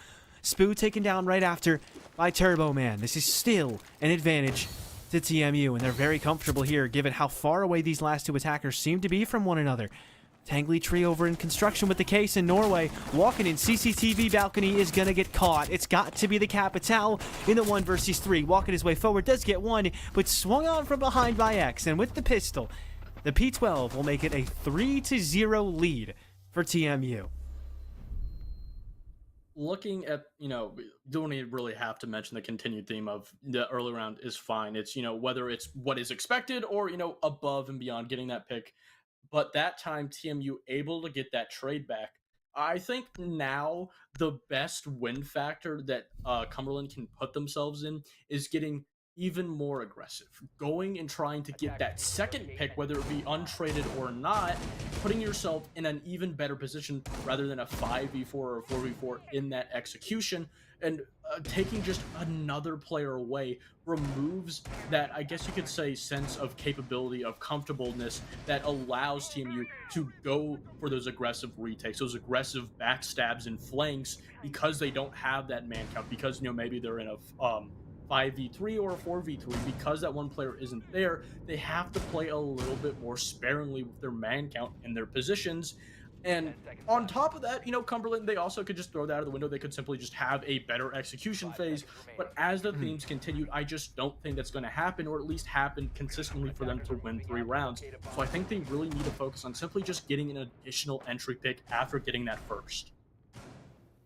taken down right after by Turbo Man. This is still an advantage to TMU, and they're very comfortable here given how far away these last 2 attackers seem to be from one another. Tangly Tree over in construction with the case in Norway. Walking in CCTV balcony is going to get caught. It's got to be the Capital in the 1 versus 3. Walking his way forward, does get 1, but swung on from behind by X. And with the pistol, the P12 will make it a 3-0 lead for TMU. Looking at, don't even really have to mention the continued theme of the early round is fine. It's, whether it's what is expected or, above and beyond getting that pick. But that time, TMU able to get that trade back. I think now the best win factor that Cumberland can put themselves in is getting even more aggressive. Going and trying to get that second pick, whether it be untraded or not, putting yourself in an even better position rather than a 5v4 or a 4v4 in that execution. And taking just another player away removes that, I guess you could say, sense of capability, of comfortableness that allows TMU to go for those aggressive retakes, those aggressive backstabs and flanks, because they don't have that man count, because, maybe they're in a 5v3 or a 4v3, because that one player isn't there. They have to play a little bit more sparingly with their man count and their positions. And on top of that, Cumberland, they also could just throw that out of the window. They could simply just have a better execution phase. But as the themes continued, I just don't think that's going to happen, or at least happen consistently for them to win 3 rounds. So I think they really need to focus on simply just getting an additional entry pick after getting that first.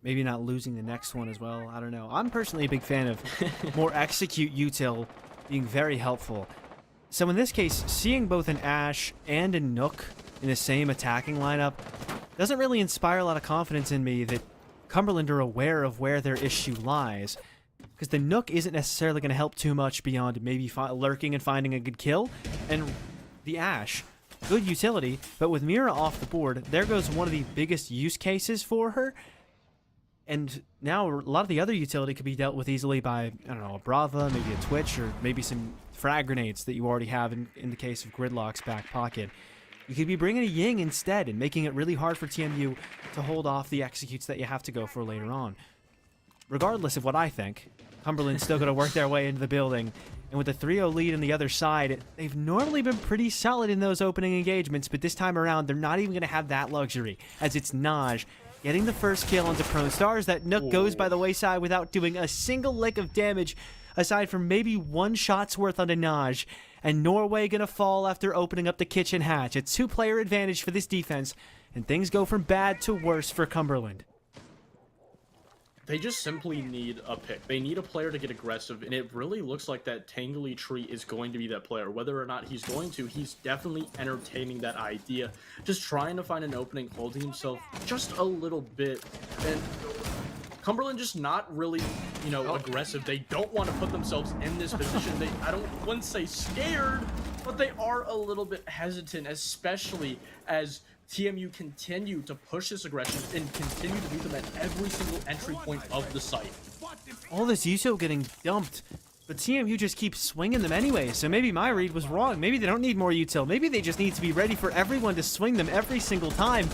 Maybe not losing the next one as well. I don't know. I'm personally a big fan of more execute util being very helpful. So in this case, seeing both an Ash and a Nook in the same attacking lineup doesn't really inspire a lot of confidence in me that Cumberland are aware of where their issue lies. Because the Nook isn't necessarily going to help too much beyond maybe lurking and finding a good kill. And the Ash, good utility, but with Mira off the board, there goes one of the biggest use cases for her. And now a lot of the other utility could be dealt with easily by, I don't know, a Brava, maybe a Twitch, or maybe some frag grenades that you already have in the case of Gridlock's back pocket. You could be bringing a Ying instead and making it really hard for TMU to hold off the executes that you have to go for later on. Regardless of what I think, Cumberland's still going to work their way into the building. And with the 3-0 lead on the other side, they've normally been pretty solid in those opening engagements, but this time around, they're not even going to have that luxury, as it's Naj getting the first kill onto Prone Stars. That Nook goes by the wayside without doing a single lick of damage, aside from maybe 1 shot's worth onto Naj. And Norway gonna fall after opening up the kitchen hatch. A 2-player advantage for this defense, and things go from bad to worse for Cumberland. They just simply need a pick. They need a player to get aggressive, and it really looks like that Tangly Tree is going to be that player. Whether or not he's going to, he's definitely entertaining that idea. Just trying to find an opening, holding himself just a little bit. And Cumberland just not really, aggressive. They don't want to put themselves in this position. I wouldn't say scared, but they are a little bit hesitant, especially as TMU continue to push this aggression and continue to beat them at every single entry point of the site. All this util getting dumped, but TMU just keeps swinging them anyway, so maybe my read was wrong. Maybe they don't need more util. Maybe they just need to be ready for everyone to swing them every single time.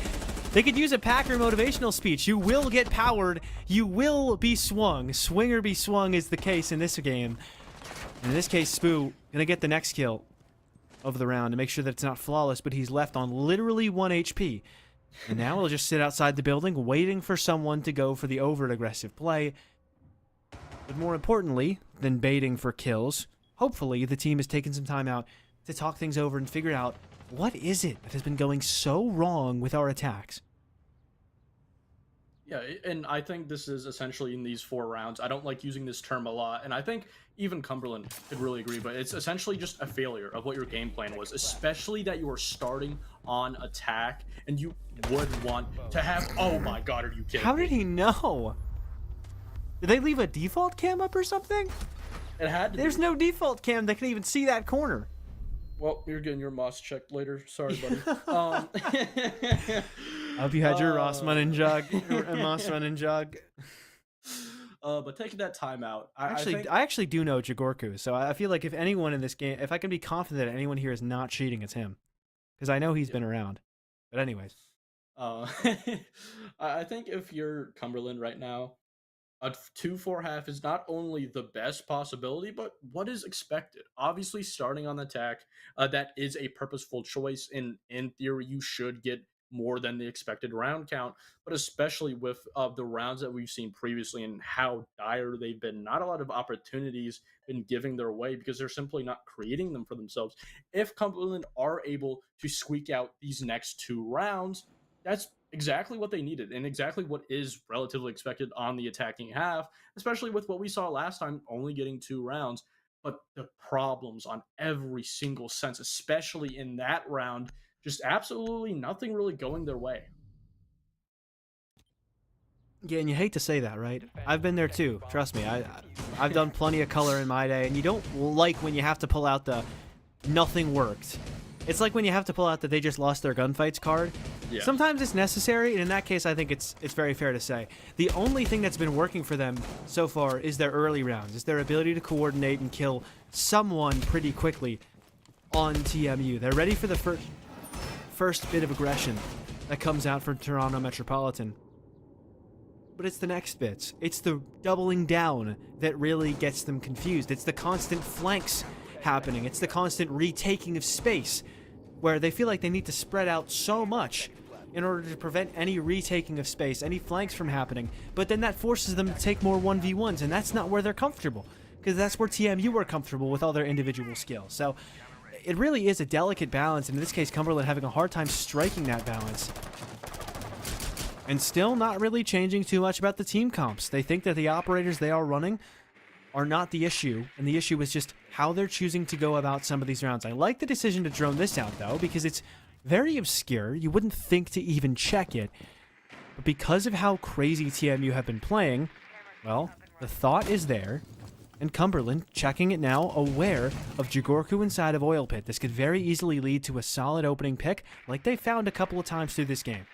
They could use a Packer motivational speech. You will get powered. You will be swung. Swing or be swung is the case in this game. And in this case, Spoo gonna get the next kill of the round to make sure that it's not flawless, but he's left on literally 1 HP. And now he'll just sit outside the building waiting for someone to go for the overt aggressive play. But more importantly than baiting for kills, hopefully the team has taken some time out to talk things over and figure out what is it that has been going so wrong with our attacks. Yeah, and I think this is essentially in these 4 rounds. I don't like using this term a lot, and I think even Cumberland could really agree, but it's essentially just a failure of what your game plan was, especially that you were starting on attack, and you would want to have. Oh my god, are you kidding How me? did he know? Did they leave a default cam up or something? It had to There's be. no default cam that can even see that corner. Well, you're getting your Moss checked later. Sorry, buddy. I hope you had your Rossman and jug, Mossman and jug. But taking that time out, I actually do know Jigorku, so I feel like if anyone in this game, if I can be confident that anyone here is not cheating, it's him, because I know he's been around. But anyways, I think if you're Cumberland right now, a 2-4 half is not only the best possibility, but what is expected. Obviously, starting on the attack, that is a purposeful choice. In theory, you should get more than the expected round count, but especially with the rounds that we've seen previously and how dire they've been, not a lot of opportunities been giving their way because they're simply not creating them for themselves. If Cumberland are able to squeak out these next 2 rounds, that's exactly what they needed and exactly what is relatively expected on the attacking half, especially with what we saw last time, only getting 2 rounds. But the problems on every single sense, especially in that round, just absolutely nothing really going their way. yeah, and you hate to say that, right? I've been there too. Trust me, I've done plenty of color in my day, and you don't like when you have to pull out the nothing worked. It's like when you have to pull out that they just lost their gunfights card. Yeah. Sometimes it's necessary, and in that case, I think it's very fair to say. The only thing that's been working for them so far is their early rounds, is their ability to coordinate and kill someone pretty quickly on TMU. They're ready for the first bit of aggression that comes out from Toronto Metropolitan. But it's the next bits. It's the doubling down that really gets them confused. It's the constant flanks happening. It's the constant retaking of space where they feel like they need to spread out so much in order to prevent any retaking of space, any flanks from happening. But then that forces them to take more 1v1s, and that's not where they're comfortable, because that's where TMU are comfortable with all their individual skills. So it really is a delicate balance, and in this case, Cumberland having a hard time striking that balance. And still not really changing too much about the team comps. They think that the operators they are running are not the issue, and the issue is just how they're choosing to go about some of these rounds. I like the decision to drone this out, though, because it's very obscure. You wouldn't think to even check it. But because of how crazy TMU have been playing, well, the thought is there, and Cumberland checking it now, aware of Jigorku inside of Oil Pit. This could very easily lead to a solid opening pick, like they found a couple of times through this game.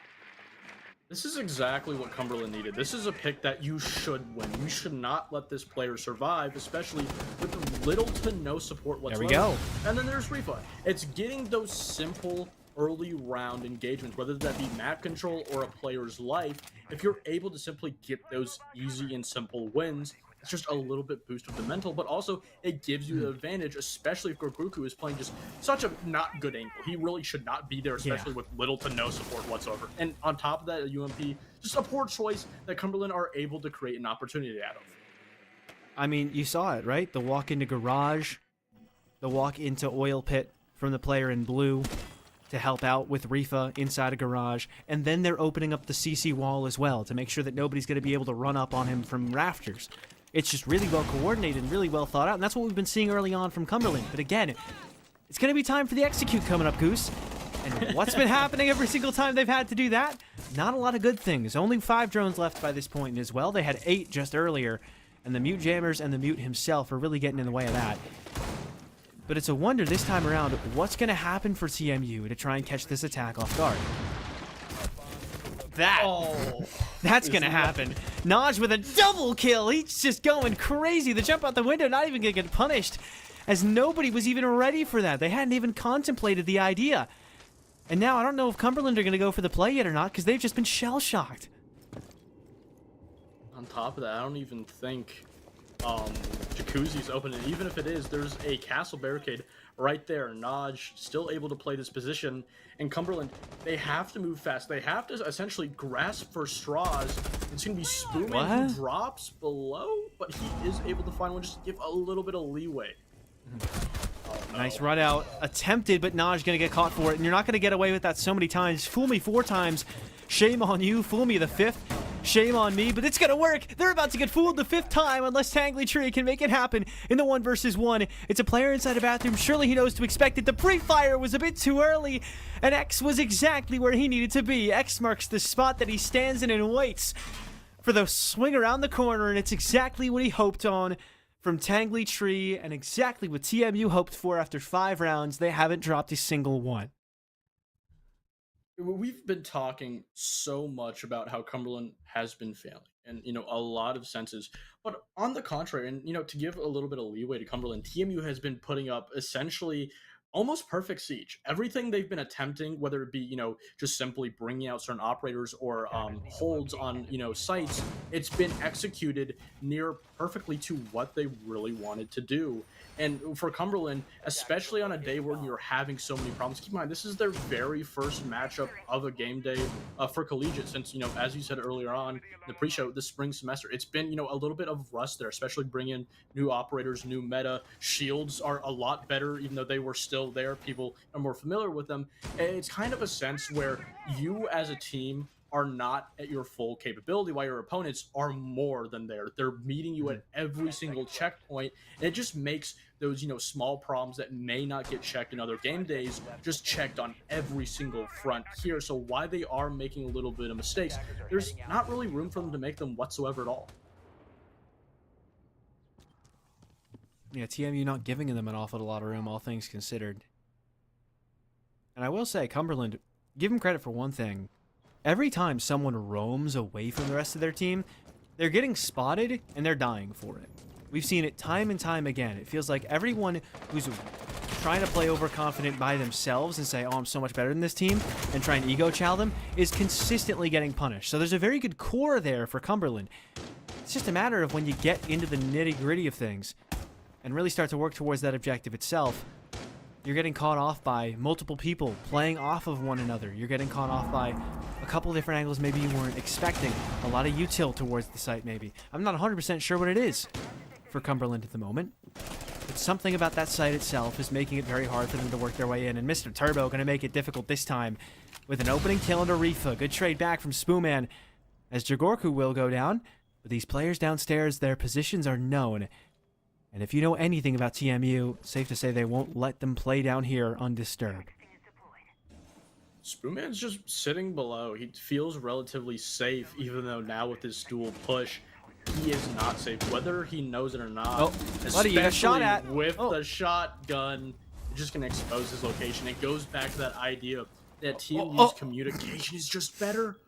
This is exactly what Cumberland needed. This is a pick that you should win. You should not let this player survive, especially with little to no support whatsoever. There we go. And then there's Rifa. It's getting those simple early round engagements, whether that be map control or a player's life. If you're able to simply get those easy and simple wins, it's just a little bit boost of the mental, but also it gives you the advantage, especially if Gorguku is playing just such a not good angle. He really should not be there, especially with little to no support whatsoever. And on top of that, a UMP, just a poor choice that Cumberland are able to create an opportunity out of. I mean, you saw it, right? The walk into garage, the walk into Oil Pit from the player in blue to help out with Rifa inside a garage, and then they're opening up the CC wall as well to make sure that nobody's going to be able to run up on him from rafters. It's just really well coordinated and really well thought out, and that's what we've been seeing early on from Cumberland. But again, it's going to be time for the execute coming up, Goose. And what's been happening every single time they've had to do that? Not a lot of good things. Only 5 drones left by this point as well. They had 8 just earlier, and the Mute Jammers and the Mute himself are really getting in the way of that. But it's a wonder this time around what's going to happen for TMU to try and catch this attack off guard. That's going to happen. Naj with a double kill. He's just going crazy. The jump out the window, not even going to get punished, as nobody was even ready for that. They hadn't even contemplated the idea. And now I don't know if Cumberland are going to go for the play yet or not, because they've just been shell-shocked. On top of that, I don't even think Jacuzzi's open, and even if it is, there's a castle barricade right there. Naj still able to play this position, and Cumberland, they have to move fast. They have to essentially grasp for straws. It's going to be Spoonman who drops below, but he is able to find one, just give a little bit of leeway. Nice run out. Attempted, but Naj going to get caught for it, and you're not going to get away with that so many times. Fool me 4 times. Shame on you. Fool me the 5th. Shame on me, but it's gonna work. They're about to get fooled the 5th time unless Tangly Tree can make it happen in the 1 versus 1. It's a player inside a bathroom. Surely he knows to expect it. The pre-fire was a bit too early, and X was exactly where he needed to be. X marks the spot that he stands in and waits for the swing around the corner, and it's exactly what he hoped on from Tangly Tree, and exactly what TMU hoped for after 5 rounds. They haven't dropped a single one. We've been talking so much about how Cumberland has been failing and, a lot of senses. But on the contrary, and, to give a little bit of leeway to Cumberland, TMU has been putting up essentially almost perfect siege. Everything they've been attempting, whether it be, just simply bringing out certain operators or holds on, sites, it's been executed near perfectly to what they really wanted to do. And for Cumberland, especially on a day when you're having so many problems, keep in mind, this is their very first matchup of a game day for collegiate since, as you said earlier on in the pre-show, this spring semester. It's been, a little bit of rust there, especially bringing in new operators, new meta. Shields are a lot better, even though they were still there. People are more familiar with them. And it's kind of a sense where you as a team are not at your full capability while your opponents are more than there. They're meeting you at every single checkpoint, and it just makes those, small problems that may not get checked in other game days just checked on every single front here. So why they are making a little bit of mistakes, there's not really room for them to make them whatsoever at all. Yeah, TMU not giving them an awful lot of room, all things considered. And I will say, Cumberland, give them credit for one thing. Every time someone roams away from the rest of their team, they're getting spotted and they're dying for it. We've seen it time and time again. It feels like everyone who's trying to play overconfident by themselves and say, oh, I'm so much better than this team, and try and ego chow them, is consistently getting punished. So there's a very good core there for Cumberland. It's just a matter of when you get into the nitty-gritty of things and really start to work towards that objective itself, you're getting caught off by multiple people playing off of one another. You're getting caught off by a couple different angles maybe you weren't expecting. A lot of util towards the site maybe. I'm not 100% sure what it is for Cumberland at the moment, but something about that site itself is making it very hard for them to work their way in, and Mr. Turbo going to make it difficult this time with an opening kill and a Rifa. Good trade back from Spooman as Jagorku will go down, but these players downstairs, their positions are known. And if you know anything about TMU, safe to say they won't let them play down here undisturbed. Spoonman's just sitting below. He feels relatively safe, even though now with his dual push, he is not safe, whether he knows it or not. Oh, buddy, you got shot at. With the shotgun, it's just going to expose his location. It goes back to that idea that TMU's communication is just better.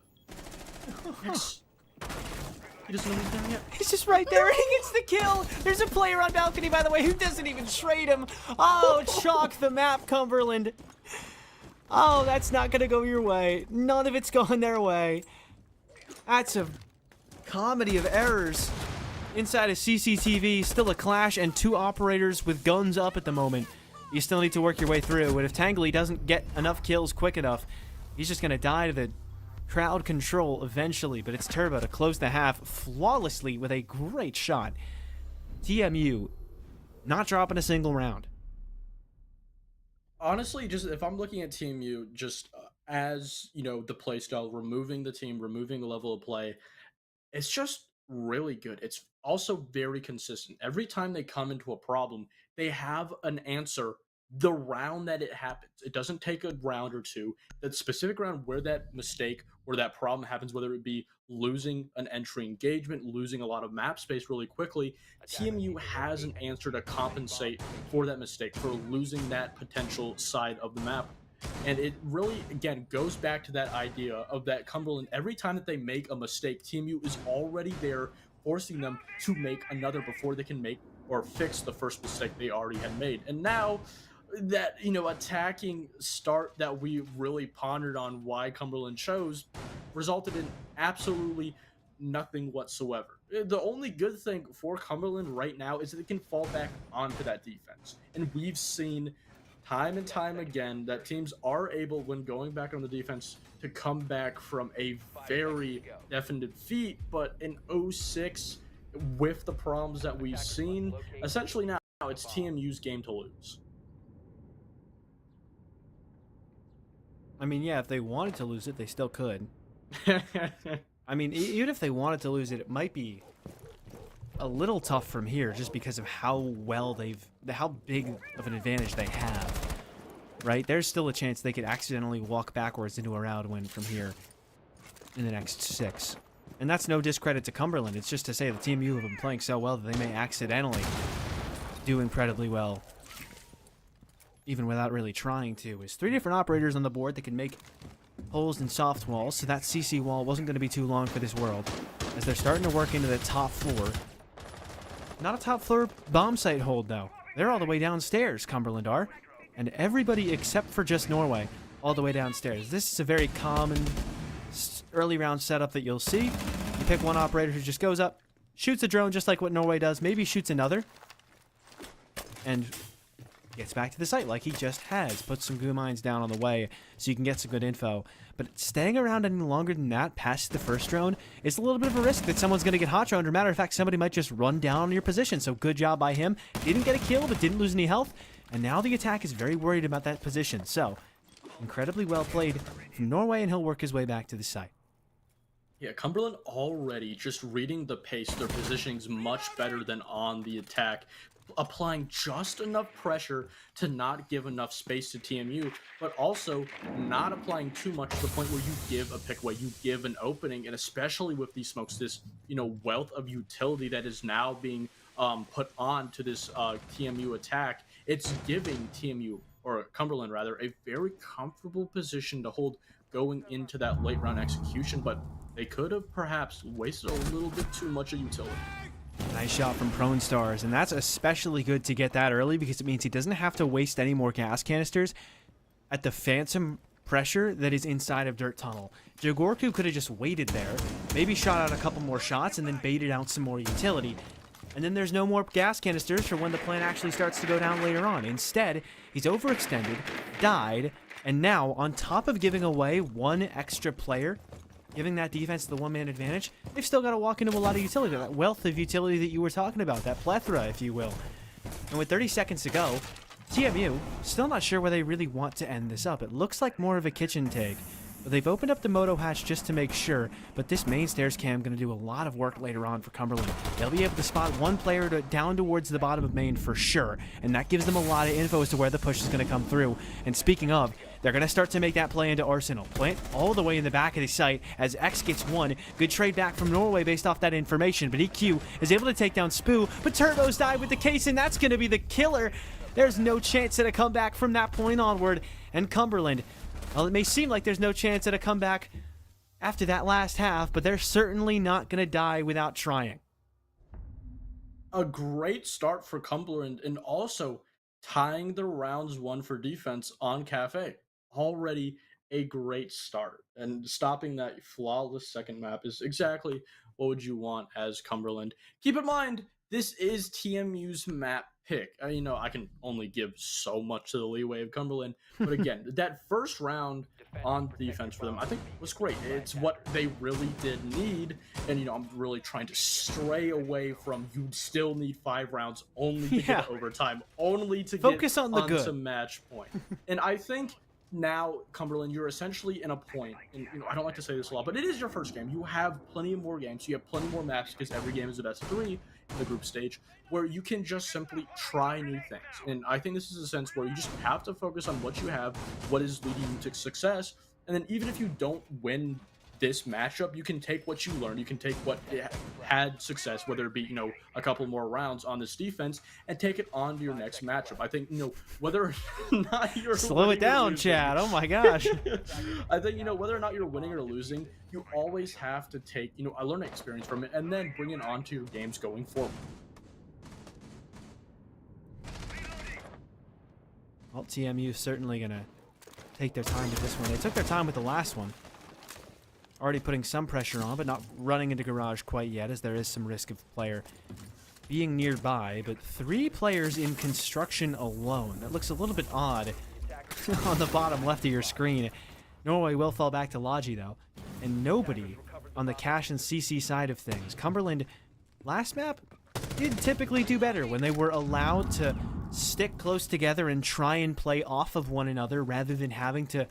He doesn't know he's there yet. He's just right there. He gets the kill. There's a player on balcony, by the way, who doesn't even trade him. Oh, chalk the map, Cumberland. Oh, that's not going to go your way. None of it's going their way. That's a comedy of errors. Inside of CCTV, still a clash and 2 operators with guns up at the moment. You still need to work your way through, and if Tangly doesn't get enough kills quick enough, he's just going to die to the crowd control eventually. But it's Turbo to close the half flawlessly with a great shot. TMU not dropping a single round. Honestly, just if I'm looking at TMU, just as, the play style, removing the team, removing the level of play, it's just really good. It's also very consistent. Every time they come into a problem, they have an answer the round that it happens. It doesn't take a round or two. That specific round where that mistake or that problem happens, whether it be losing an entry engagement, losing a lot of map space really quickly, TMU has an answer to compensate for that mistake, for losing that potential side of the map. And it really, again, goes back to that idea of that Cumberland, every time that they make a mistake, TMU is already there forcing them to make another before they can make or fix the first mistake they already had made. And now that, attacking start that we really pondered on why Cumberland chose resulted in absolutely nothing whatsoever. The only good thing for Cumberland right now is that they can fall back onto that defense. And we've seen time and time again that teams are able, when going back on the defense, to come back from a very definite defeat. But in 06, with the problems that we've seen, essentially now it's TMU's game to lose. I mean, yeah, if they wanted to lose it, they still could. I mean, even if they wanted to lose it, it might be a little tough from here just because of how big of an advantage they have, right? There's still a chance they could accidentally walk backwards into a round win from here in the next 6. And that's no discredit to Cumberland. It's just to say the TMU have been playing so well that they may accidentally do incredibly well, even without really trying to. There's 3 different operators on the board that can make holes in soft walls, so that CC wall wasn't going to be too long for this world, as they're starting to work into the top floor. Not a top floor bomb site hold, though. They're all the way downstairs, Cumberland are, and everybody except for just Norway all the way downstairs. This is a very common early round setup that you'll see. You pick one operator who just goes up, shoots a drone just like what Norway does, maybe shoots another, and gets back to the site like he just has. Puts some goo mines down on the way so you can get some good info. But staying around any longer than that past the first drone is a little bit of a risk that someone's going to get hot droned. Or matter of fact, somebody might just run down on your position. So good job by him. Didn't get a kill, but didn't lose any health. And now the attack is very worried about that position. So incredibly well played from Norway, and he'll work his way back to the site. Yeah, Cumberland already just reading the pace. Their positioning's much better than on the attack, applying just enough pressure to not give enough space to TMU, but also not applying too much to the point where you give a pick away, you give an opening, and especially with these smokes, this wealth of utility that is now being put on to this TMU attack. It's giving TMU, or Cumberland rather, a very comfortable position to hold going into that late round execution, but they could have perhaps wasted a little bit too much of utility. Nice shot from Prone Stars, and that's especially good to get that early because it means he doesn't have to waste any more gas canisters at the phantom pressure that is inside of Dirt Tunnel. Jagorku could have just waited there, maybe shot out a couple more shots, and then baited out some more utility. And then there's no more gas canisters for when the plan actually starts to go down later on. Instead, he's overextended, died, and now, on top of giving away one extra player, giving that defense the one-man advantage, they've still got to walk into a lot of utility, that wealth of utility that you were talking about, that plethora, if you will. And with 30 seconds to go, TMU, still not sure where they really want to end this up. It looks like more of a kitchen take. But they've opened up the moto hatch just to make sure, but this main stairs cam going to do a lot of work later on for Cumberland. They'll be able to spot one player down towards the bottom of main for sure, and that gives them a lot of info as to where the push is going to come through. And speaking of, they're going to start to make that play into Arsenal. Plant all the way in the back of the site as X gets one. Good trade back from Norway based off that information, but EQ is able to take down Spoo, but Turbos died with the case, and that's going to be the killer. There's no chance at a comeback from that point onward, and Cumberland, well, it may seem like there's no chance at a comeback after that last half, but they're certainly not going to die without trying. A great start for Cumberland, and also tying the rounds 1 for defense on Cafe. Already a great start, and stopping that flawless second map is exactly what would you want as Cumberland. Keep in mind, this is TMU's map pick. I can only give so much to the leeway of Cumberland, but again, that first round on defense for them, I think, was great. It's what they really did need, and I'm really trying to stray away from you still need 5 rounds only to get to overtime, only to focus get on the good to match point. And I think now, Cumberland, you're essentially in a point, and I don't like to say this a lot, but it is your first game. You have plenty of more games. You have plenty more maps because every game is a best of 3 in the group stage, where you can just simply try new things. And I think this is a sense where you just have to focus on what you have, what is leading you to success, and then even if you don't win this matchup, you can take what you learned, you can take what had success, whether it be a couple more rounds on this defense, and take it on to your next matchup. I think whether or not you're slow it down, Chad. Oh my gosh. I think whether or not you're winning or losing, you always have to take a learning experience from it and then bring it onto your games going forward. Well, TMU is certainly gonna take their time with this one. They took their time with the last one. Already putting some pressure on, but not running into garage quite yet, as there is some risk of player being nearby. But 3 players in construction alone. That looks a little bit odd on the bottom left of your screen. Norway will fall back to Logi, though. And nobody on the cash and CC side of things. Cumberland, last map, did typically do better when they were allowed to stick close together and try and play off of one another rather than having to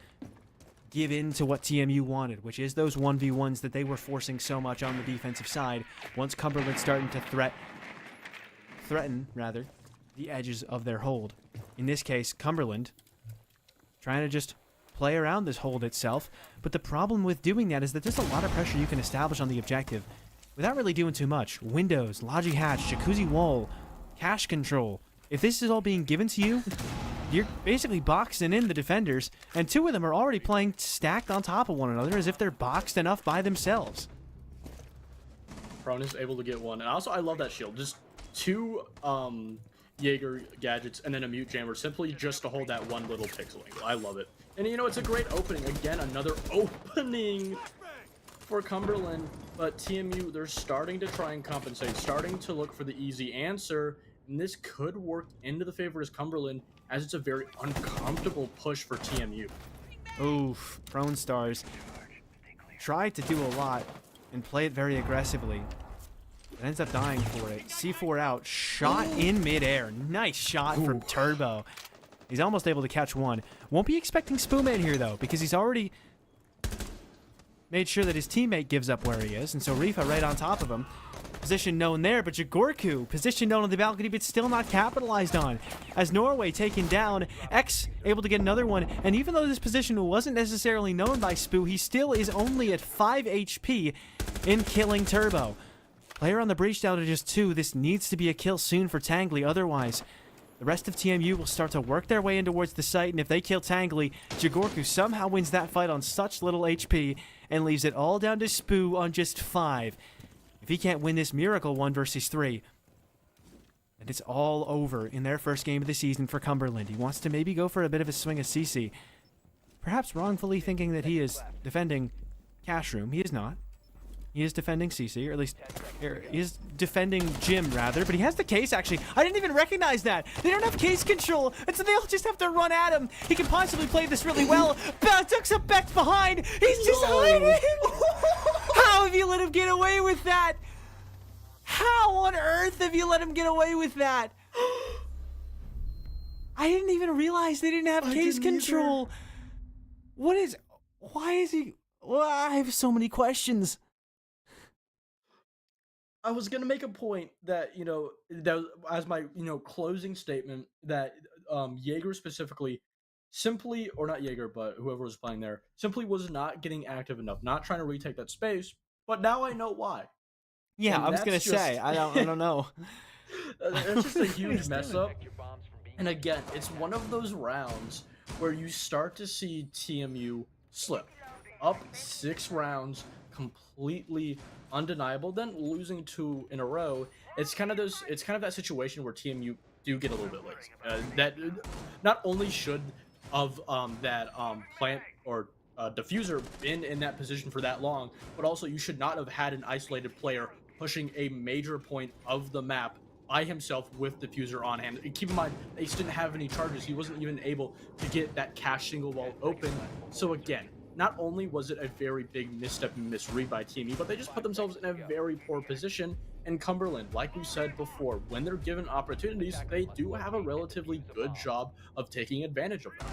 give in to what TMU wanted, which is those 1v1s that they were forcing so much on the defensive side once Cumberland starting to threaten the edges of their hold. In this case, Cumberland trying to just play around this hold itself, but the problem with doing that is that there's a lot of pressure you can establish on the objective without really doing too much. Windows, logic hatch, jacuzzi wall, cache control. If this is all being given to you, you're basically boxing in the defenders, and two of them are already playing stacked on top of one another as if they're boxed enough by themselves. Prone is able to get one, and also I love that shield. Just two Jaeger gadgets and then a mute jammer simply just to hold that one little pixel angle. I love it. And you know, it's a great opening. Again, another opening for Cumberland, but TMU, they're starting to try and compensate, starting to look for the easy answer, and this could work into the favor of Cumberland as it's a very uncomfortable push for TMU. Oof, Prone Stars tried to do a lot and play it very aggressively. It ends up dying for it. C4 out, shot in midair. Nice shot from Turbo. He's almost able to catch one. Won't be expecting Spoonman here, though, because he's already made sure that his teammate gives up where he is, and so Rifa right on top of him. Position known there, but Jagorku, position known on the balcony, but still not capitalized on. As Norway taken down, X able to get another one, and even though this position wasn't necessarily known by Spoo, he still is only at 5 HP in killing Turbo. Player on the breach down to just 2. This needs to be a kill soon for Tangley, otherwise the rest of TMU will start to work their way in towards the site, and if they kill Tangley, Jagorku somehow wins that fight on such little HP and leaves it all down to Spoo on just 5. If he can't win this miracle 1 versus 3, then it's all over in their first game of the season for Cumberland. He wants to maybe go for a bit of a swing at CC, perhaps wrongfully thinking that he is defending Cash Room. He is not. He is defending CC, or at least he is defending Jim, rather. But he has the case, actually. I didn't even recognize that. They don't have case control, and so they'll just have to run at him. He can possibly play this really well. Ducks up back behind. He's just hiding. How have you let him get away with that? How on earth have you let him get away with that? I didn't even realize they didn't have case control. What is... Why is he... Well, I have so many questions. I was gonna make a point that, you know, that as my, you know, closing statement, that Jaeger specifically simply, or not Jaeger, but whoever was playing there, simply was not getting active enough, not trying to retake that space. But now I know why. Yeah, And I was gonna that's just- say I don't know. It's just a huge mess up. And again, it's one of those rounds where you start to see TMU slip up 6 rounds, completely undeniable, then losing 2 in a row. It's kind of that situation where TMU do get a little bit lazy. That not only should of that plant or diffuser been in that position for that long, but also you should not have had an isolated player pushing a major point of the map by himself with diffuser on hand. And keep in mind, Ace didn't have any charges. He wasn't even able to get that cache single wall open. So again, not only was it a very big misstep and misread by TMU, but they just put themselves in a very poor position. And Cumberland, like we said before, when they're given opportunities, they do have a relatively good job of taking advantage of them.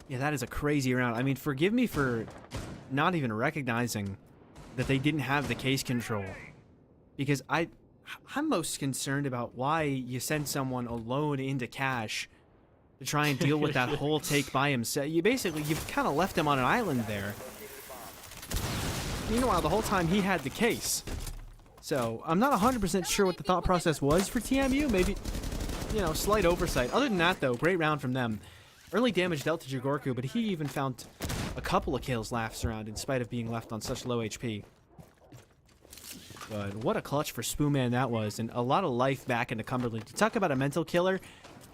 Yeah, that is a crazy round. I mean, forgive me for not even recognizing that they didn't have the case control, because I'm most concerned about why you send someone alone into cache to try and deal with that whole take by himself. You've kind of left him on an island there. Meanwhile, the whole time he had the case. So I'm not 100% sure what the thought process was for TMU. Maybe, you know, slight oversight. Other than that, though, great round from them. Early damage dealt to Jagorku, but he even found a couple of kills last round in spite of being left on such low HP. But what a clutch for Spoonman that was, and a lot of life back into Cumberland. You talk about a mental killer.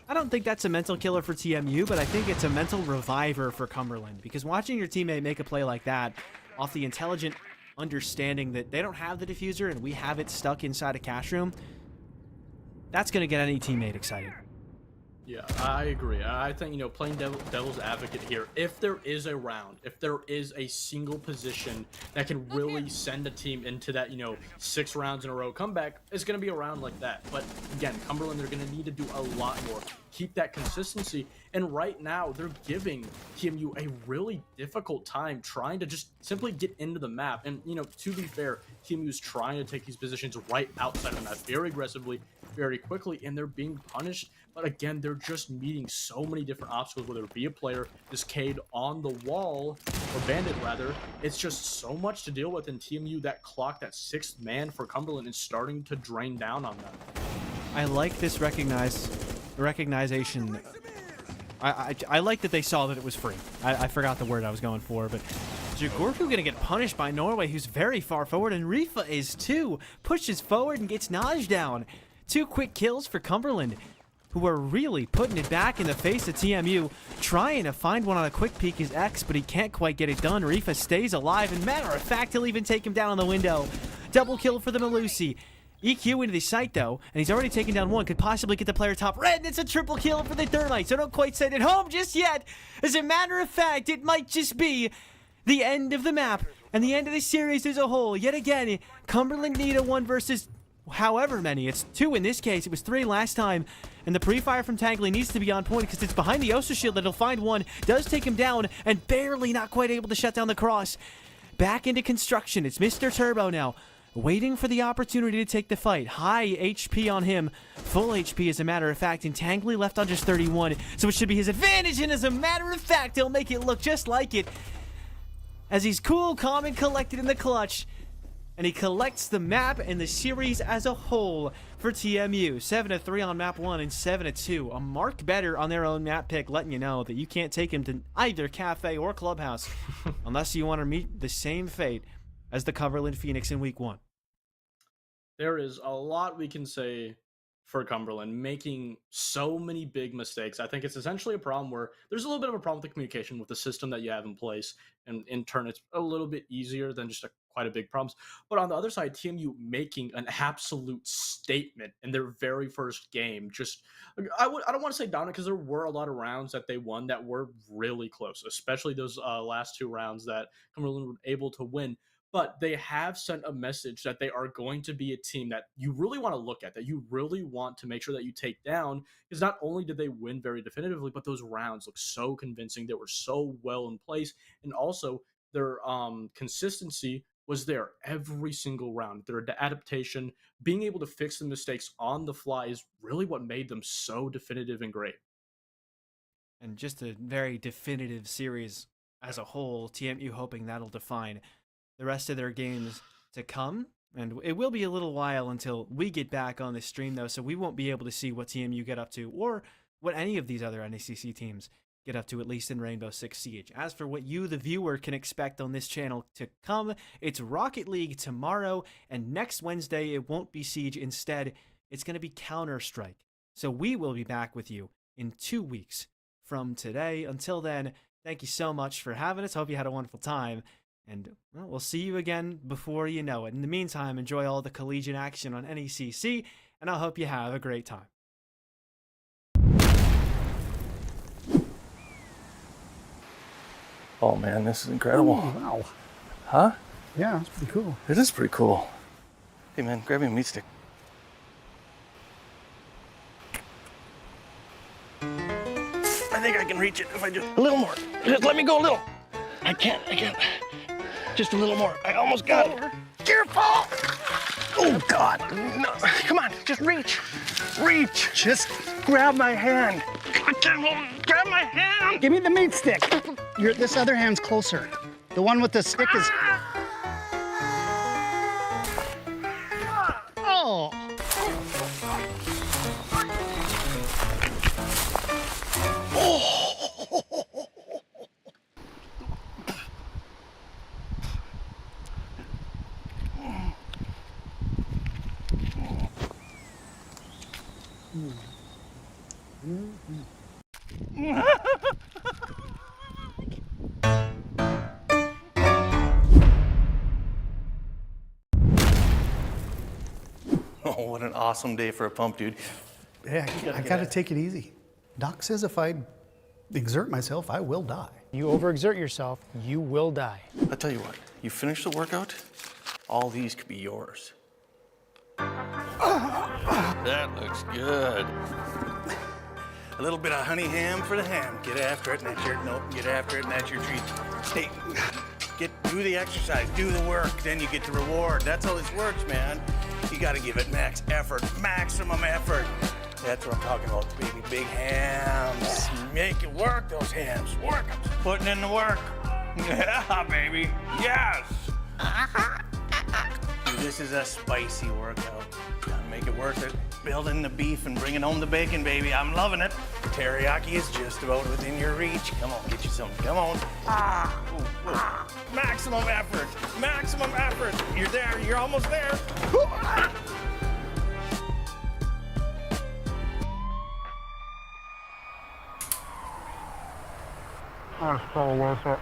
I don't think that's a mental killer for TMU, but I think it's a mental reviver for Cumberland, because watching your teammate make a play like that off the intelligent understanding that they don't have the diffuser and we have it stuck inside a cache room, that's going to get any teammate excited. Yeah, I agree. I think, playing devil's advocate here, if there is a round, if there is a single position that can really send a team into that, 6 rounds in a row comeback, it's going to be a round like that. But again, Cumberland, they're going to need to do a lot more. Keep that consistency. And right now, they're giving TMU a really difficult time trying to just simply get into the map. And, to be fair, TMU is trying to take these positions right outside of the map very aggressively, very quickly, and they're being punished. But again, they're just meeting so many different obstacles, whether it be a player, this Cade on the wall, or Bandit rather. It's just so much to deal with in TMU. That clock, that 6th man for Cumberland, is starting to drain down on them. I like this recognition. I like that they saw that it was free. I forgot the word I was going for, but Jagorku gonna get punished by Norway, who's very far forward, and Rifa is too. Pushes forward and gets Naj down. 2 quick kills for Cumberland, who are really putting it back in the face of TMU. Trying to find one on a quick peek is X, but he can't quite get it done. Rifa stays alive, and matter of fact, he'll even take him down on the window. Double kill for the Malusi. EQ into the site, though, and he's already taken down 1. Could possibly get the player top red, and it's a triple kill for the Thermite, so don't quite send it home just yet. As a matter of fact, it might just be the end of the map and the end of the series as a whole. Yet again, Cumberland need a 1 versus however many. It's 2 in this case. It was 3 last time. And the pre-fire from Tangley needs to be on point because it's behind the Osa shield that he'll find 1. Does take him down and barely not quite able to shut down the cross. Back into construction. It's Mr. Turbo now, waiting for the opportunity to take the fight. High HP on him. Full HP as a matter of fact. And Tangley left on just 31. So it should be his advantage. And as a matter of fact, he'll make it look just like it. As he's cool, calm, and collected in the clutch. And he collects the map and the series as a whole for TMU. 7-3 on map 1 and 7-2. A mark better on their own map pick, letting you know that you can't take him to either cafe or clubhouse unless you want to meet the same fate as the Cumberland Phoenix in week 1. There is a lot we can say for Cumberland, making so many big mistakes. I think it's essentially a problem where there's a little bit of a problem with the communication with the system that you have in place, and in turn, it's a little bit easier than just quite a big problems. But on the other side, TMU making an absolute statement in their very first game. Just, I don't want to say dominant because there were a lot of rounds that they won that were really close, especially those last 2 rounds that Cumberland were able to win. But they have sent a message that they are going to be a team that you really want to look at, that you really want to make sure that you take down, because not only did they win very definitively, but those rounds look so convincing. They were so well in place, and also their consistency was there every single round. Their adaptation, being able to fix the mistakes on the fly, is really what made them so definitive and great. And just a very definitive series as a whole. TMU hoping that'll define the rest of their games to come. And it will be a little while until we get back on the stream, though, so we won't be able to see what TMU get up to or what any of these other NECC teams get up to, at least in Rainbow Six Siege. As for what you, the viewer, can expect on this channel to come, it's Rocket League tomorrow, and next Wednesday it won't be Siege. Instead, it's going to be Counter-Strike. So we will be back with you in 2 weeks from today. Until then, thank you so much for having us. Hope you had a wonderful time. And well, we'll see you again before you know it. In the meantime, enjoy all the collegiate action on NECC, and I hope you have a great time. Oh man, this is incredible. Oh, wow. Huh? Yeah, it's pretty cool. It is pretty cool. Hey man, grab me a meat stick. I think I can reach it if I just a little more. Just let me go a little. I can't. Just a little more. I almost got it. Careful! Oh God! No, come on, just reach. Reach. Just grab my hand. I can't hold it. Grab my hand. Give me the meat stick. This other hand's closer. The one with the stick is. Oh. Oh, what an awesome day for a pump, dude. Yeah, I gotta take it easy. Doc says if I exert myself, I will die. You overexert yourself, you will die. I'll tell you what, you finish the workout, all these could be yours. That looks good. A little bit of honey ham for the ham. Get after it, and that's your, no, get after it, and that's your treat. Hey, do the exercise, do the work, then you get the reward. That's how this works, man. You gotta give it max effort, maximum effort. That's what I'm talking about, baby, big hams. Make it work, those hams, work them. Putting in the work. Yeah, baby, yes. Dude, this is a spicy workout. Gotta make it worth it. Building the beef and bringing home the bacon, baby. I'm loving it. Teriyaki is just about within your reach. Come on, get you some. Come on. Ooh, ooh. Maximum effort. Maximum effort. You're there. You're almost there. That's probably worth it.